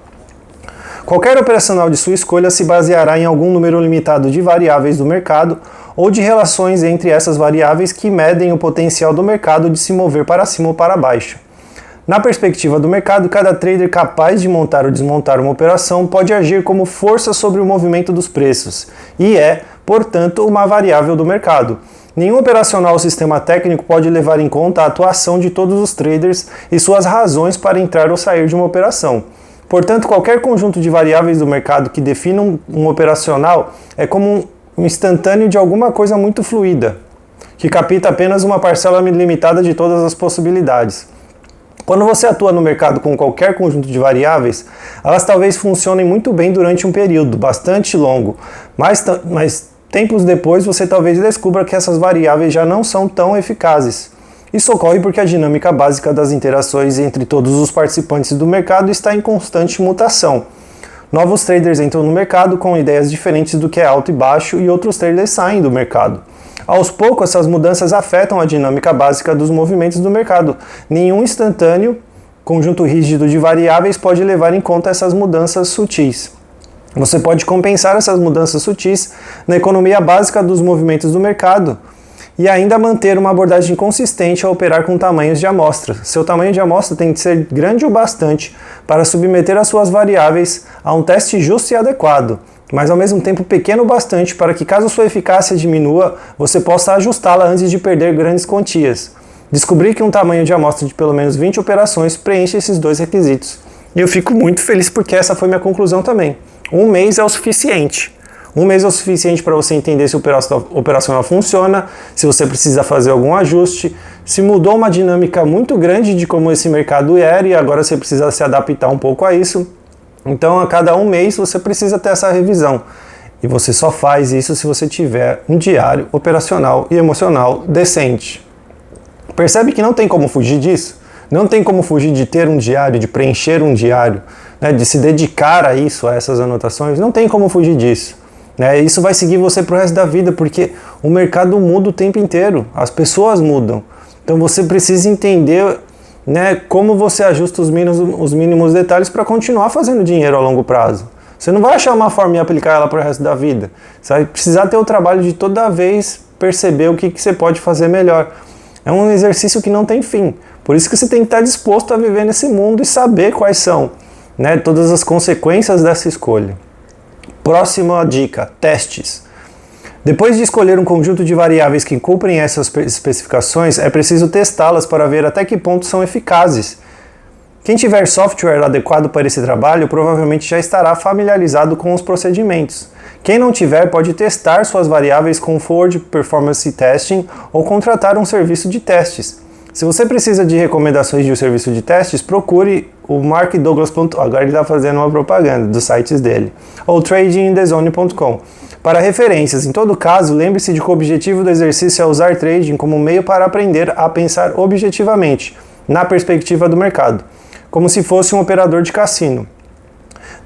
Qualquer operacional de sua escolha se baseará em algum número limitado de variáveis do mercado ou de relações entre essas variáveis que medem o potencial do mercado de se mover para cima ou para baixo. Na perspectiva do mercado, cada trader capaz de montar ou desmontar uma operação pode agir como força sobre o movimento dos preços e é, portanto, uma variável do mercado. Nenhum operacional ou sistema técnico pode levar em conta a atuação de todos os traders e suas razões para entrar ou sair de uma operação. Portanto, qualquer conjunto de variáveis do mercado que defina um operacional é como um instantâneo de alguma coisa muito fluida, que capta apenas uma parcela limitada de todas as possibilidades. Quando você atua no mercado com qualquer conjunto de variáveis, elas talvez funcionem muito bem durante um período bastante longo, mas tempos depois você talvez descubra que essas variáveis já não são tão eficazes. Isso ocorre porque a dinâmica básica das interações entre todos os participantes do mercado está em constante mutação. Novos traders entram no mercado com ideias diferentes do que é alto e baixo e outros traders saem do mercado. Aos poucos, essas mudanças afetam a dinâmica básica dos movimentos do mercado. Nenhum instantâneo conjunto rígido de variáveis pode levar em conta essas mudanças sutis. Você pode compensar essas mudanças sutis na economia básica dos movimentos do mercado e ainda manter uma abordagem consistente a operar com tamanhos de amostra. Seu tamanho de amostra tem que ser grande o bastante para submeter as suas variáveis a um teste justo e adequado, mas ao mesmo tempo pequeno o bastante para que, caso sua eficácia diminua, você possa ajustá-la antes de perder grandes quantias. Descobri que um tamanho de amostra de pelo menos 20 operações preenche esses dois requisitos. E eu fico muito feliz porque essa foi minha conclusão também. Um mês é o suficiente. Um mês é o suficiente para você entender se o operacional funciona, se você precisa fazer algum ajuste, se mudou uma dinâmica muito grande de como esse mercado era e agora você precisa se adaptar um pouco a isso. Então, a cada um mês você precisa ter essa revisão. E você só faz isso se você tiver um diário operacional e emocional decente. Percebe que não tem como fugir disso? Não tem como fugir de ter um diário, de preencher um diário, né, de se dedicar a isso, a essas anotações. Não tem como fugir disso. Isso vai seguir você pro resto da vida, porque o mercado muda o tempo inteiro, as pessoas mudam. Então você precisa entender, como você ajusta os mínimos detalhes para continuar fazendo dinheiro a longo prazo. Você não vai achar uma forma e aplicar ela pro resto da vida. Você vai precisar ter o trabalho de toda vez perceber o que você pode fazer melhor. É um exercício que não tem fim. Por isso que você tem que estar disposto a viver nesse mundo e saber quais são, todas as consequências dessa escolha. Próxima dica, testes. Depois de escolher um conjunto de variáveis que cumprem essas especificações, é preciso testá-las para ver até que ponto são eficazes. Quem tiver software adequado para esse trabalho provavelmente já estará familiarizado com os procedimentos. Quem não tiver pode testar suas variáveis com Forward Performance Testing ou contratar um serviço de testes. Se você precisa de recomendações de um serviço de testes, procure o markdouglas.com, agora ele está fazendo uma propaganda dos sites dele, ou tradingthezone.com. Para referências, em todo caso, lembre-se de que o objetivo do exercício é usar trading como meio para aprender a pensar objetivamente, na perspectiva do mercado, como se fosse um operador de cassino.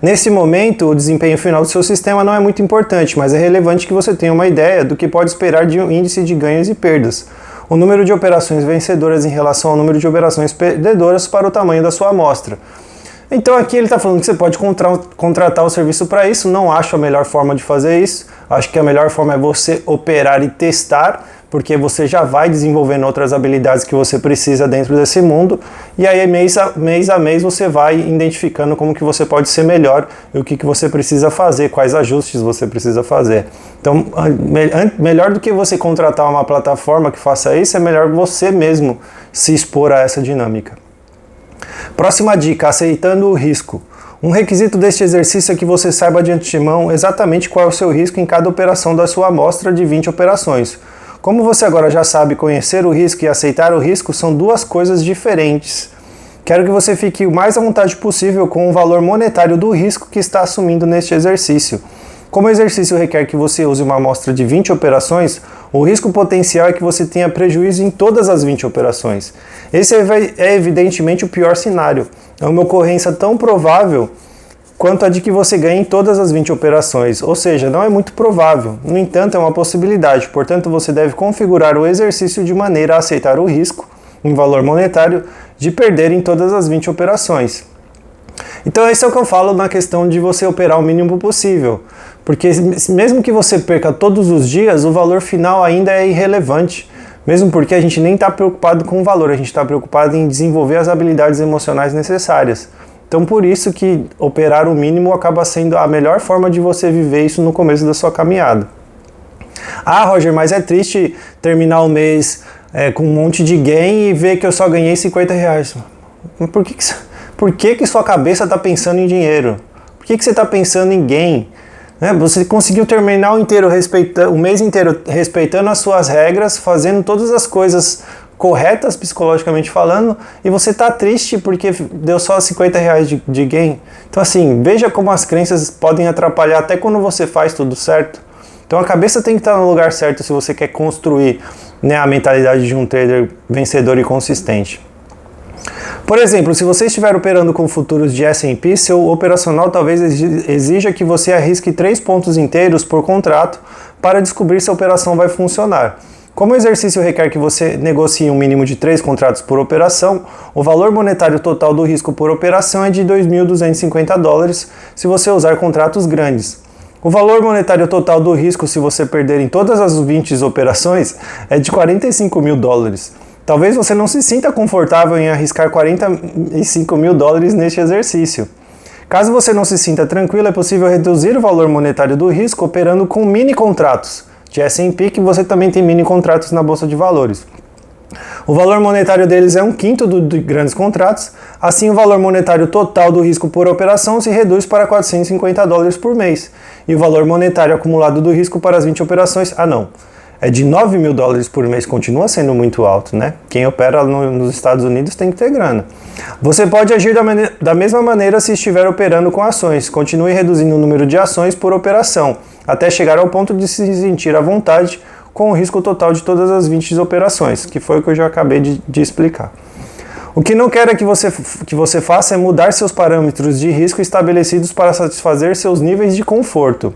Nesse momento, o desempenho final do seu sistema não é muito importante, mas é relevante que você tenha uma ideia do que pode esperar de um índice de ganhos e perdas, o número de operações vencedoras em relação ao número de operações perdedoras para o tamanho da sua amostra. Então aqui ele está falando que você pode contratar o serviço para isso. Não acho a melhor forma de fazer isso. Acho que a melhor forma é você operar e testar, porque você já vai desenvolvendo outras habilidades que você precisa dentro desse mundo, e aí mês a mês você vai identificando como que você pode ser melhor e o que você precisa fazer, quais ajustes você precisa fazer. Então, melhor do que você contratar uma plataforma que faça isso, é melhor você mesmo se expor a essa dinâmica. Próxima dica, aceitando o risco. Um requisito deste exercício é que você saiba de antemão exatamente qual é o seu risco em cada operação da sua amostra de 20 operações. Como você agora já sabe, conhecer o risco e aceitar o risco são duas coisas diferentes. Quero que você fique o mais à vontade possível com o valor monetário do risco que está assumindo neste exercício. Como o exercício requer que você use uma amostra de 20 operações, o risco potencial é que você tenha prejuízo em todas as 20 operações. Esse é evidentemente o pior cenário. É uma ocorrência tão provável quanto a de que você ganhe em todas as 20 operações, ou seja, não é muito provável. No entanto, é uma possibilidade, portanto você deve configurar o exercício de maneira a aceitar o risco, em valor monetário, de perder em todas as 20 operações. Então esse é o que eu falo na questão de você operar o mínimo possível, porque mesmo que você perca todos os dias, o valor final ainda é irrelevante, mesmo porque a gente nem está preocupado com o valor, a gente está preocupado em desenvolver as habilidades emocionais necessárias. Então por isso que operar o mínimo acaba sendo a melhor forma de você viver isso no começo da sua caminhada. Ah, Roger, mas é triste terminar o mês com um monte de gain e ver que eu só ganhei 50 reais. Por que sua cabeça está pensando em dinheiro? Por que você está pensando em gain? Você conseguiu terminar o mês inteiro respeitando as suas regras, fazendo todas as coisas corretas psicologicamente falando, e você está triste porque deu só 50 reais de gain. Então assim, veja como as crenças podem atrapalhar até quando você faz tudo certo. Então a cabeça tem que estar no lugar certo se você quer construir, a mentalidade de um trader vencedor e consistente. Por exemplo, se você estiver operando com futuros de S&P, seu operacional talvez exija que você arrisque 3 pontos inteiros por contrato para descobrir se a operação vai funcionar. Como o exercício requer que você negocie um mínimo de 3 contratos por operação, o valor monetário total do risco por operação é de $2.250 se você usar contratos grandes. O valor monetário total do risco se você perder em todas as 20 operações é de $45.000. Talvez você não se sinta confortável em arriscar $45.000 neste exercício. Caso você não se sinta tranquilo, é possível reduzir o valor monetário do risco operando com mini contratos de S&P, que você também tem mini contratos na Bolsa de Valores. O valor monetário deles é 1/5 de grandes contratos, assim o valor monetário total do risco por operação se reduz para $450 por mês, e o valor monetário acumulado do risco para as 20 operações, é de $9.000 por mês, continua sendo muito alto, né? Quem opera nos Estados Unidos tem que ter grana. Você pode agir da mesma maneira se estiver operando com ações. Continue reduzindo o número de ações por operação, até chegar ao ponto de se sentir à vontade com o risco total de todas as 20 operações, que foi o que eu já acabei de explicar. O que não quero que você faça é mudar seus parâmetros de risco estabelecidos para satisfazer seus níveis de conforto.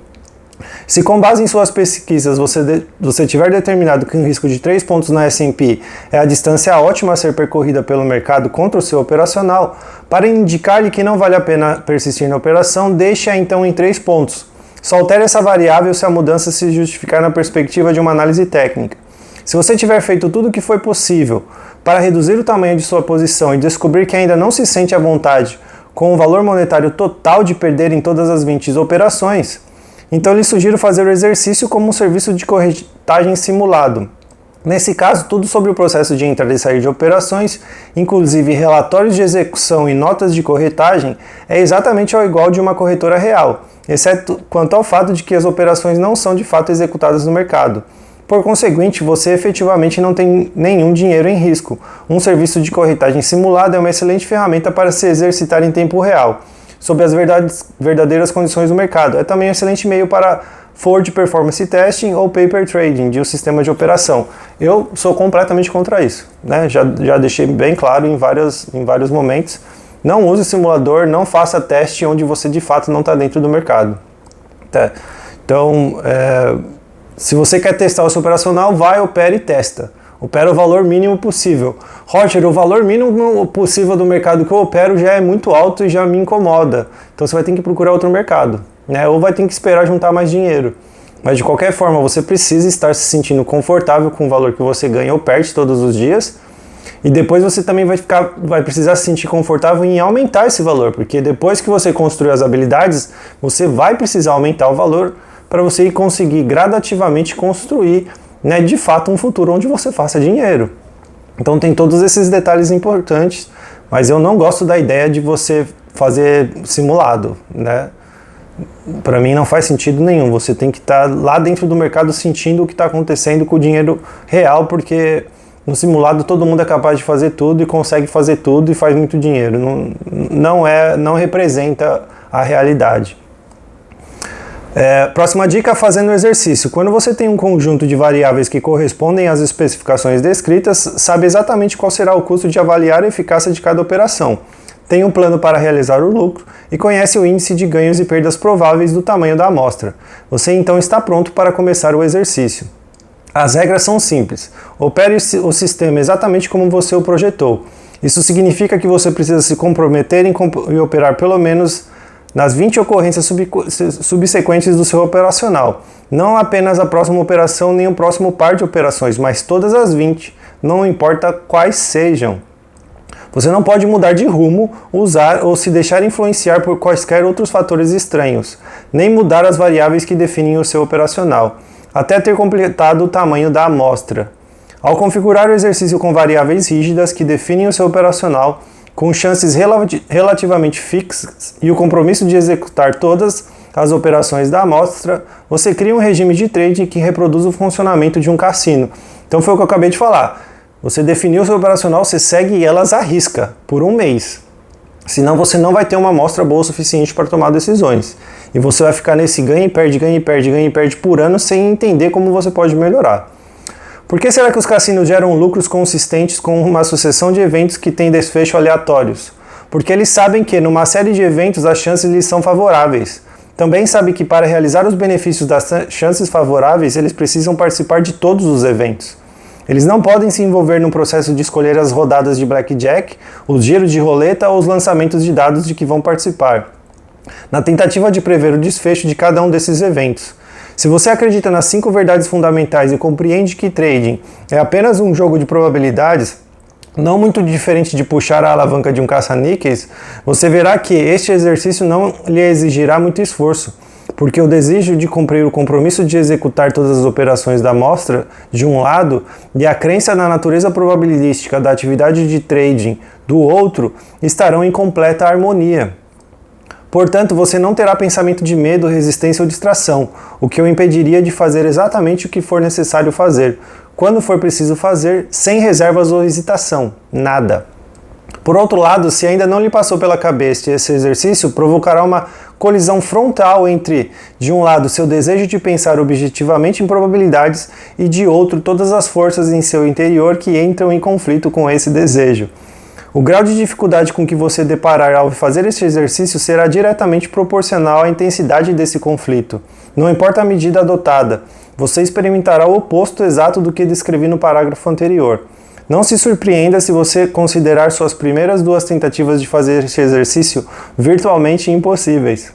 Se com base em suas pesquisas você tiver determinado que um risco de 3 pontos na S&P é a distância ótima a ser percorrida pelo mercado contra o seu operacional, para indicar-lhe que não vale a pena persistir na operação, deixe-a então em 3 pontos. Só altere essa variável se a mudança se justificar na perspectiva de uma análise técnica. Se você tiver feito tudo o que foi possível para reduzir o tamanho de sua posição e descobrir que ainda não se sente à vontade com o valor monetário total de perder em todas as 20 operações, então lhe sugiro fazer o exercício como um serviço de corretagem simulado. Nesse caso, tudo sobre o processo de entrada e saída de operações, inclusive relatórios de execução e notas de corretagem, é exatamente ao igual de uma corretora real, exceto quanto ao fato de que as operações não são de fato executadas no mercado. Por conseguinte, você efetivamente não tem nenhum dinheiro em risco. Um serviço de corretagem simulado é uma excelente ferramenta para se exercitar em tempo real, sob as verdadeiras condições do mercado. É também um excelente meio para Forward Performance Testing ou Paper Trading de um sistema de operação. Eu sou completamente contra isso, né? Já deixei bem claro em vários momentos. Não use simulador, não faça teste onde você de fato não está dentro do mercado. Tá? Então, se você quer testar o seu operacional, vai, opera e testa. Opera o valor mínimo possível. Roger, o valor mínimo possível do mercado que eu opero já é muito alto e já me incomoda. Então você vai ter que procurar outro mercado, né? Ou vai ter que esperar juntar mais dinheiro. Mas de qualquer forma, você precisa estar se sentindo confortável com o valor que você ganha ou perde todos os dias. E depois você também vai precisar se sentir confortável em aumentar esse valor, porque depois que você construir as habilidades, você vai precisar aumentar o valor para você conseguir gradativamente construir, né, de fato um futuro onde você faça dinheiro. Então tem todos esses detalhes importantes, mas eu não gosto da ideia de você fazer simulado, né? Para mim não faz sentido nenhum. Você tem que estar lá dentro do mercado sentindo o que está acontecendo com o dinheiro real, porque no simulado todo mundo é capaz de fazer tudo e consegue fazer tudo e faz muito dinheiro. Não representa a realidade. Próxima dica, fazendo exercício. Quando você tem um conjunto de variáveis que correspondem às especificações descritas, sabe exatamente qual será o custo de avaliar a eficácia de cada operação. Tem um plano para realizar o lucro e conhece o índice de ganhos e perdas prováveis do tamanho da amostra. Você então está pronto para começar o exercício. As regras são simples. Opere o sistema exatamente como você o projetou. Isso significa que você precisa se comprometer em operar pelo menos nas 20 ocorrências subsequentes do seu operacional. Não apenas a próxima operação nem o próximo par de operações, mas todas as 20, não importa quais sejam. Você não pode mudar de rumo, usar ou se deixar influenciar por quaisquer outros fatores estranhos, nem mudar as variáveis que definem o seu operacional, até ter completado o tamanho da amostra. Ao configurar o exercício com variáveis rígidas que definem o seu operacional, com chances relativamente fixas e o compromisso de executar todas as operações da amostra, você cria um regime de trading que reproduz o funcionamento de um cassino. Então foi o que eu acabei de falar. Você definiu o seu operacional, você segue elas à risca por um mês. Senão você não vai ter uma amostra boa o suficiente para tomar decisões. E você vai ficar nesse ganha e perde, ganha e perde, ganha e perde por ano sem entender como você pode melhorar. Por que será que os cassinos geram lucros consistentes com uma sucessão de eventos que têm desfecho aleatórios? Porque eles sabem que, numa série de eventos, as chances lhes são favoráveis. Também sabem que, para realizar os benefícios das chances favoráveis, eles precisam participar de todos os eventos. Eles não podem se envolver no processo de escolher as rodadas de blackjack, os giros de roleta ou os lançamentos de dados de que vão participar, na tentativa de prever o desfecho de cada um desses eventos. Se você acredita nas 5 verdades fundamentais e compreende que trading é apenas um jogo de probabilidades, não muito diferente de puxar a alavanca de um caça-níqueis, você verá que este exercício não lhe exigirá muito esforço, porque o desejo de cumprir o compromisso de executar todas as operações da amostra, de um lado, e a crença na natureza probabilística da atividade de trading, do outro, estarão em completa harmonia. Portanto, você não terá pensamento de medo, resistência ou distração, o que o impediria de fazer exatamente o que for necessário fazer, quando for preciso fazer, sem reservas ou hesitação, nada. Por outro lado, se ainda não lhe passou pela cabeça esse exercício, provocará uma colisão frontal entre, de um lado, seu desejo de pensar objetivamente em probabilidades e, de outro, todas as forças em seu interior que entram em conflito com esse desejo. O grau de dificuldade com que você deparar ao fazer este exercício será diretamente proporcional à intensidade desse conflito. Não importa a medida adotada, você experimentará o oposto exato do que descrevi no parágrafo anterior. Não se surpreenda se você considerar suas primeiras 2 tentativas de fazer este exercício virtualmente impossíveis.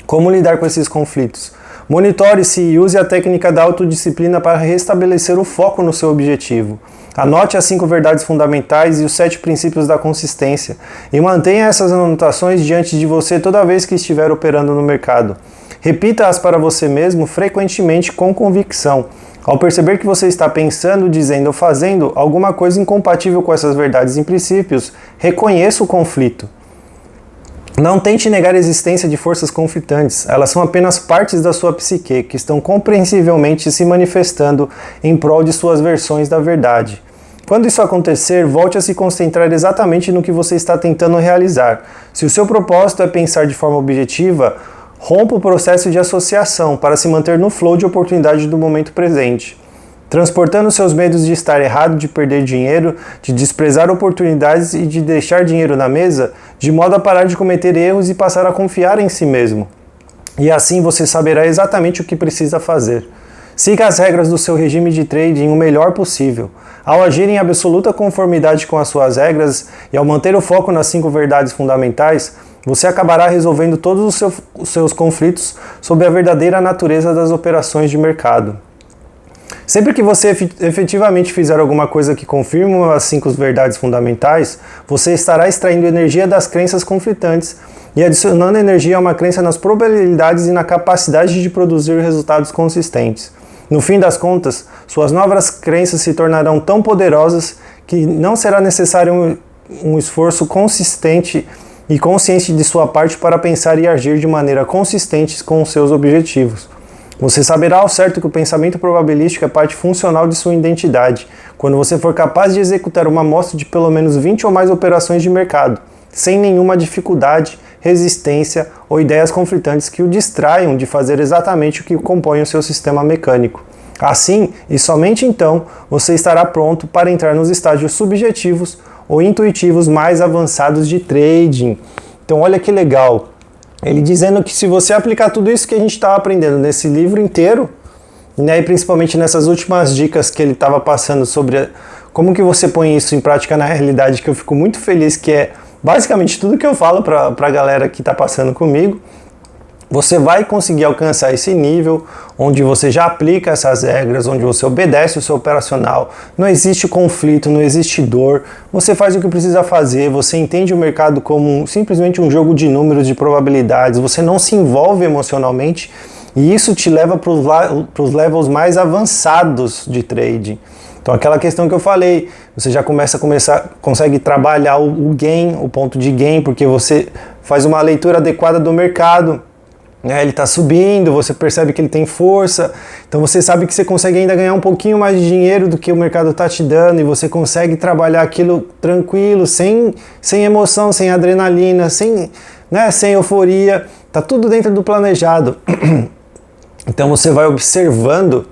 Como lidar com esses conflitos? Monitore-se e use a técnica da autodisciplina para restabelecer o foco no seu objetivo. Anote as 5 verdades fundamentais e os 7 princípios da consistência e mantenha essas anotações diante de você toda vez que estiver operando no mercado. Repita-as para você mesmo frequentemente com convicção. Ao perceber que você está pensando, dizendo ou fazendo alguma coisa incompatível com essas verdades e princípios, reconheça o conflito. Não tente negar a existência de forças conflitantes, elas são apenas partes da sua psique que estão compreensivelmente se manifestando em prol de suas versões da verdade. Quando isso acontecer, volte a se concentrar exatamente no que você está tentando realizar. Se o seu propósito é pensar de forma objetiva, rompa o processo de associação para se manter no flow de oportunidade do momento presente. Transportando seus medos de estar errado, de perder dinheiro, de desprezar oportunidades e de deixar dinheiro na mesa, de modo a parar de cometer erros e passar a confiar em si mesmo. E assim você saberá exatamente o que precisa fazer. Siga as regras do seu regime de trading o melhor possível. Ao agir em absoluta conformidade com as suas regras e ao manter o foco nas 5 verdades fundamentais, você acabará resolvendo todos os seus conflitos sobre a verdadeira natureza das operações de mercado. Sempre que você efetivamente fizer alguma coisa que confirma as 5 verdades fundamentais, você estará extraindo energia das crenças conflitantes e adicionando energia a uma crença nas probabilidades e na capacidade de produzir resultados consistentes. No fim das contas, suas novas crenças se tornarão tão poderosas que não será necessário um esforço consistente e consciente de sua parte para pensar e agir de maneira consistente com os seus objetivos. Você saberá ao certo que o pensamento probabilístico é parte funcional de sua identidade, quando você for capaz de executar uma amostra de pelo menos 20 ou mais operações de mercado, sem nenhuma dificuldade, resistência ou ideias conflitantes que o distraiam de fazer exatamente o que compõe o seu sistema mecânico. Assim, e somente então, você estará pronto para entrar nos estágios subjetivos ou intuitivos mais avançados de trading. Então olha que legal, ele dizendo que se você aplicar tudo isso que a gente estava aprendendo nesse livro inteiro, né, e principalmente nessas últimas dicas que ele estava passando sobre como que você põe isso em prática na realidade, que eu fico muito feliz, que é basicamente tudo que eu falo para a galera que está passando comigo, você vai conseguir alcançar esse nível onde você já aplica essas regras, onde você obedece o seu operacional, não existe conflito, não existe dor, você faz o que precisa fazer, você entende o mercado como simplesmente um jogo de números, de probabilidades, você não se envolve emocionalmente e isso te leva para os levels mais avançados de trading. Então aquela questão que eu falei, você já consegue trabalhar o gain, o ponto de gain, porque você faz uma leitura adequada do mercado. Ele está subindo, você percebe que ele tem força, então você sabe que você consegue ainda ganhar um pouquinho mais de dinheiro do que o mercado está te dando e você consegue trabalhar aquilo tranquilo, sem emoção, sem adrenalina, sem euforia, está tudo dentro do planejado. Então você vai observando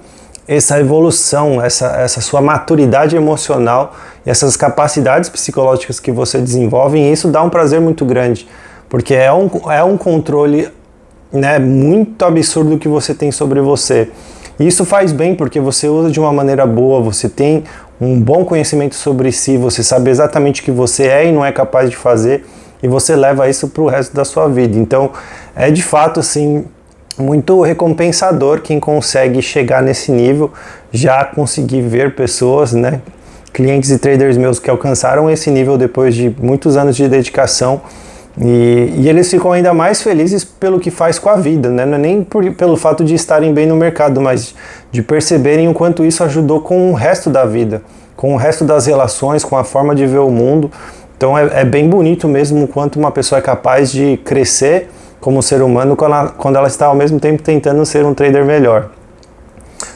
essa evolução, essa sua maturidade emocional e essas capacidades psicológicas que você desenvolve, e isso dá um prazer muito grande, porque é um controle muito absurdo que você tem sobre você. E isso faz bem porque você usa de uma maneira boa, você tem um bom conhecimento sobre si, você sabe exatamente o que você é e não é capaz de fazer, e você leva isso para o resto da sua vida. Então é de fato assim muito recompensador quem consegue chegar nesse nível, já conseguir ver pessoas, clientes e traders meus que alcançaram esse nível depois de muitos anos de dedicação. E eles ficam ainda mais felizes pelo que faz com a vida, não é nem pelo fato de estarem bem no mercado, mas de perceberem o quanto isso ajudou com o resto da vida, com o resto das relações, com a forma de ver o mundo. Então é bem bonito mesmo o quanto uma pessoa é capaz de crescer como ser humano quando ela está ao mesmo tempo tentando ser um trader melhor.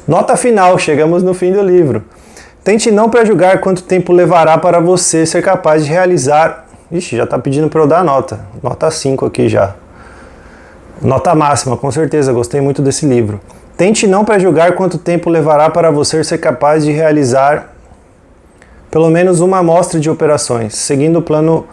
Nota final, chegamos no fim do livro. Tente não pré-julgar quanto tempo levará para você ser capaz de realizar... Ixi, já está pedindo para eu dar nota. Nota 5 aqui já. Nota máxima, com certeza, gostei muito desse livro. Tente não pré-julgar quanto tempo levará para você ser capaz de realizar pelo menos uma amostra de operações, seguindo o plano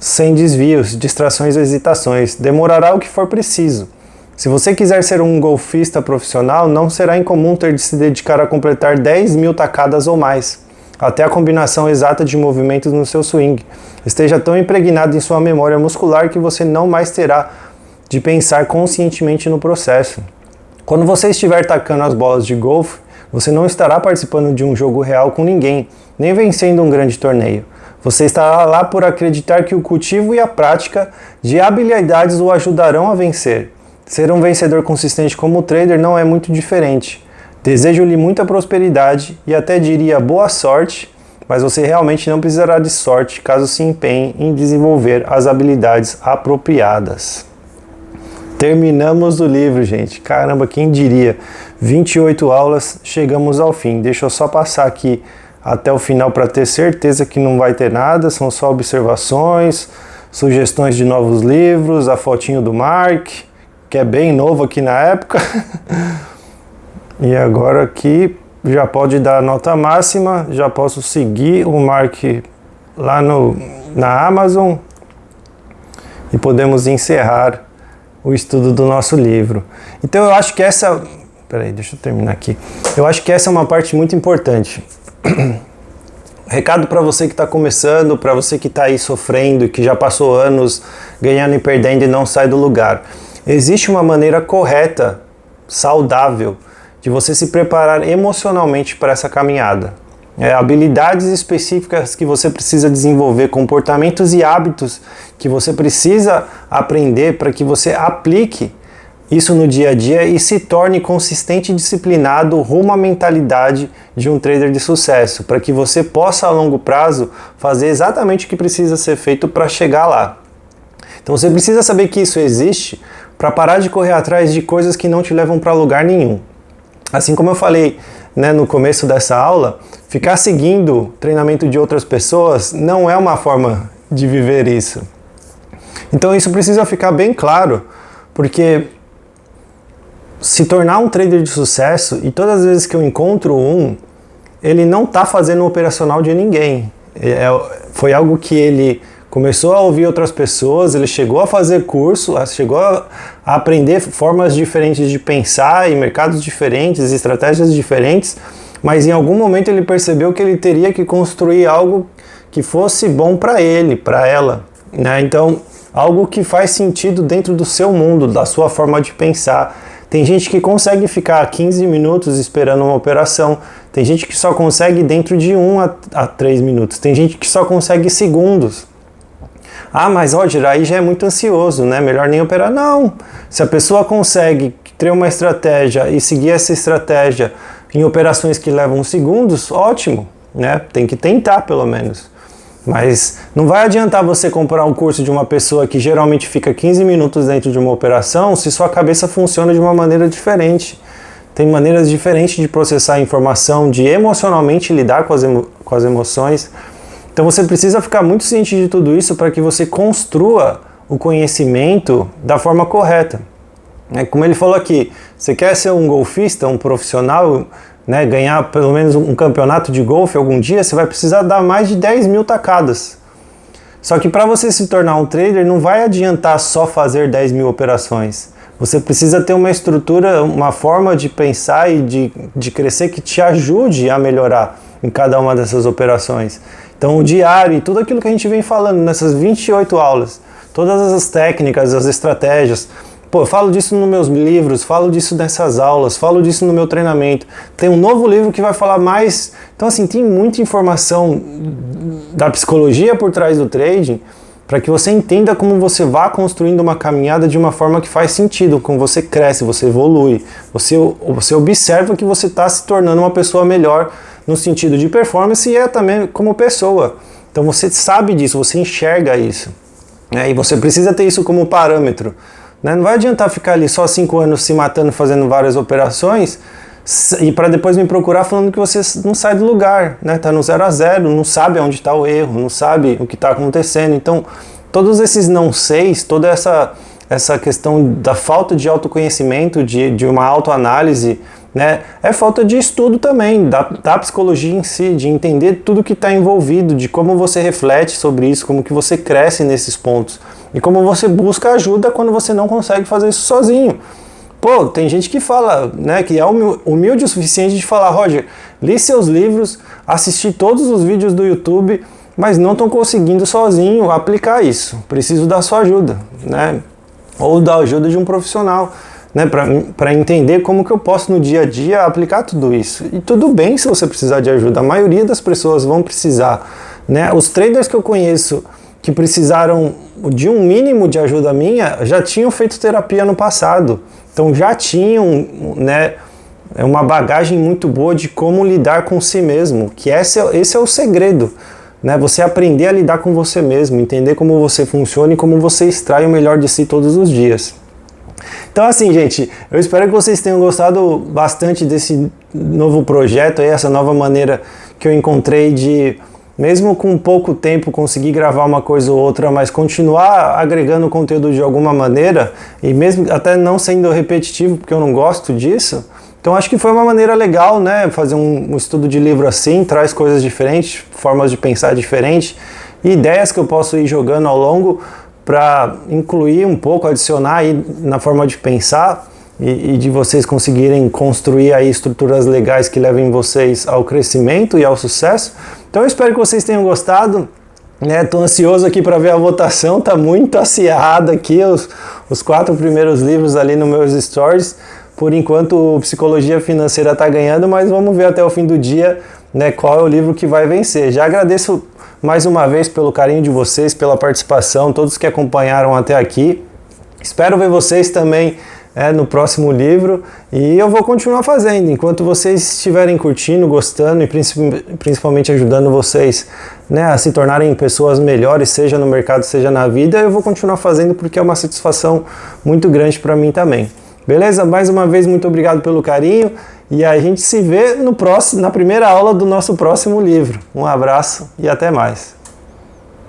sem desvios, distrações ou hesitações. Demorará o que for preciso. Se você quiser ser um golfista profissional, não será incomum ter de se dedicar a completar 10.000 tacadas ou mais, até a combinação exata de movimentos no seu swing esteja tão impregnado em sua memória muscular que você não mais terá de pensar conscientemente no processo. Quando você estiver tacando as bolas de golfe, você não estará participando de um jogo real com ninguém, nem vencendo um grande torneio. Você estará lá por acreditar que o cultivo e a prática de habilidades o ajudarão a vencer. Ser um vencedor consistente como trader não é muito diferente. Desejo-lhe muita prosperidade e até diria boa sorte, mas você realmente não precisará de sorte caso se empenhe em desenvolver as habilidades apropriadas. Terminamos o livro, gente. Caramba, quem diria? 28 aulas, chegamos ao fim. Deixa eu só passar aqui até o final para ter certeza que não vai ter nada, são só observações, sugestões de novos livros, a fotinho do Mark, que é bem novo aqui na época. E agora aqui já pode dar a nota máxima, já posso seguir o Mark lá na Amazon e podemos encerrar o estudo do nosso livro. Então eu acho que essa... Peraí, deixa eu terminar aqui. Eu acho que essa é uma parte muito importante. Recado para você que está começando, para você que está aí sofrendo, que já passou anos ganhando e perdendo e não sai do lugar. Existe uma maneira correta, saudável, de você se preparar emocionalmente para essa caminhada. Habilidades específicas que você precisa desenvolver, comportamentos e hábitos que você precisa aprender para que você aplique isso no dia a dia e se torne consistente e disciplinado rumo à mentalidade de um trader de sucesso, para que você possa a longo prazo fazer exatamente o que precisa ser feito para chegar lá. Então você precisa saber que isso existe para parar de correr atrás de coisas que não te levam para lugar nenhum. Assim como eu falei, né, no começo dessa aula, ficar seguindo o treinamento de outras pessoas não é uma forma de viver isso. Então isso precisa ficar bem claro, porque se tornar um trader de sucesso, e todas as vezes que eu encontro ele não está fazendo o operacional de ninguém. Foi algo que ele começou a ouvir outras pessoas, ele chegou a fazer curso, chegou a aprender formas diferentes de pensar e mercados diferentes, estratégias diferentes, mas em algum momento ele percebeu que ele teria que construir algo que fosse bom para ele, para ela, né? Então, algo que faz sentido dentro do seu mundo, da sua forma de pensar. Tem gente que consegue ficar 15 minutos esperando uma operação, tem gente que só consegue dentro de 1 a 3 minutos, tem gente que só consegue segundos. Ah, mas Roger, aí já é muito ansioso, né? Melhor nem operar. Não! Se a pessoa consegue criar uma estratégia e seguir essa estratégia em operações que levam segundos, ótimo, né? Tem que tentar pelo menos. Mas não vai adiantar você comprar um curso de uma pessoa que geralmente fica 15 minutos dentro de uma operação se sua cabeça funciona de uma maneira diferente. Tem maneiras diferentes de processar a informação, de emocionalmente lidar com as emoções. Então você precisa ficar muito ciente de tudo isso para que você construa o conhecimento da forma correta. Como ele falou aqui, você quer ser um golfista, um profissional, né, ganhar pelo menos um campeonato de golfe algum dia, você vai precisar dar mais de 10 mil tacadas. Só que para você se tornar um trader, não vai adiantar só fazer 10 mil operações. Você precisa ter uma estrutura, uma forma de pensar e de crescer que te ajude a melhorar em cada uma dessas operações. Então o diário e tudo aquilo que a gente vem falando nessas 28 aulas, todas as técnicas, as estratégias, eu falo disso nos meus livros, falo disso nessas aulas, falo disso no meu treinamento. Tem um novo livro que vai falar mais. Então assim, tem muita informação da psicologia por trás do trading para que você entenda como você vá construindo uma caminhada de uma forma que faz sentido, como você cresce, você evolui, você observa que você está se tornando uma pessoa melhor no sentido de performance e também como pessoa. Então você sabe disso, você enxerga isso, né? E você precisa ter isso como parâmetro, né? Não vai adiantar ficar ali só 5 anos se matando, fazendo várias operações e para depois me procurar falando que você não sai do lugar, né? Tá no 0 a 0, não sabe onde está o erro, não sabe o que está acontecendo. Então todos esses não seis, toda essa questão da falta de autoconhecimento, de uma autoanálise, né, é falta de estudo também, da psicologia em si, de entender tudo que está envolvido, de como você reflete sobre isso, como que você cresce nesses pontos e como você busca ajuda quando você não consegue fazer isso sozinho. Tem gente que fala, né, que é humilde o suficiente de falar, Roger, li seus livros, assisti todos os vídeos do YouTube, mas não estão conseguindo sozinho aplicar isso, preciso da sua ajuda, né, ou da ajuda de um profissional, né, para entender como que eu posso no dia a dia aplicar tudo isso. E tudo bem se você precisar de ajuda, a maioria das pessoas vão precisar, né? Os traders que eu conheço que precisaram de um mínimo de ajuda minha já tinham feito terapia no passado, então já tinham, né, é uma bagagem muito boa de como lidar com si mesmo, que esse é o segredo, né? Você aprender a lidar com você mesmo, entender como você funciona e como você extrai o melhor de si todos os dias. Então assim, gente, eu espero que vocês tenham gostado bastante desse novo projeto, essa nova maneira que eu encontrei de, mesmo com pouco tempo, conseguir gravar uma coisa ou outra, mas continuar agregando conteúdo de alguma maneira, e mesmo até não sendo repetitivo, porque eu não gosto disso. Então acho que foi uma maneira legal, né? Fazer um estudo de livro assim, traz coisas diferentes, formas de pensar diferentes, e ideias que eu posso ir jogando ao longo para incluir um pouco, adicionar aí na forma de pensar e de vocês conseguirem construir aí estruturas legais que levem vocês ao crescimento e ao sucesso. Então eu espero que vocês tenham gostado. Tô ansioso aqui para ver a votação, tá muito acirrada aqui, os 4 primeiros livros ali nos meus stories. Por enquanto, Psicologia Financeira está ganhando, mas vamos ver até o fim do dia, né, qual é o livro que vai vencer. Já agradeço mais uma vez pelo carinho de vocês, pela participação, todos que acompanharam até aqui. Espero ver vocês também no próximo livro, e eu vou continuar fazendo. Enquanto vocês estiverem curtindo, gostando e principalmente ajudando vocês, né, a se tornarem pessoas melhores, seja no mercado, seja na vida, eu vou continuar fazendo porque é uma satisfação muito grande para mim também. Beleza? Mais uma vez, muito obrigado pelo carinho e a gente se vê na primeira aula do nosso próximo livro. Um abraço e até mais.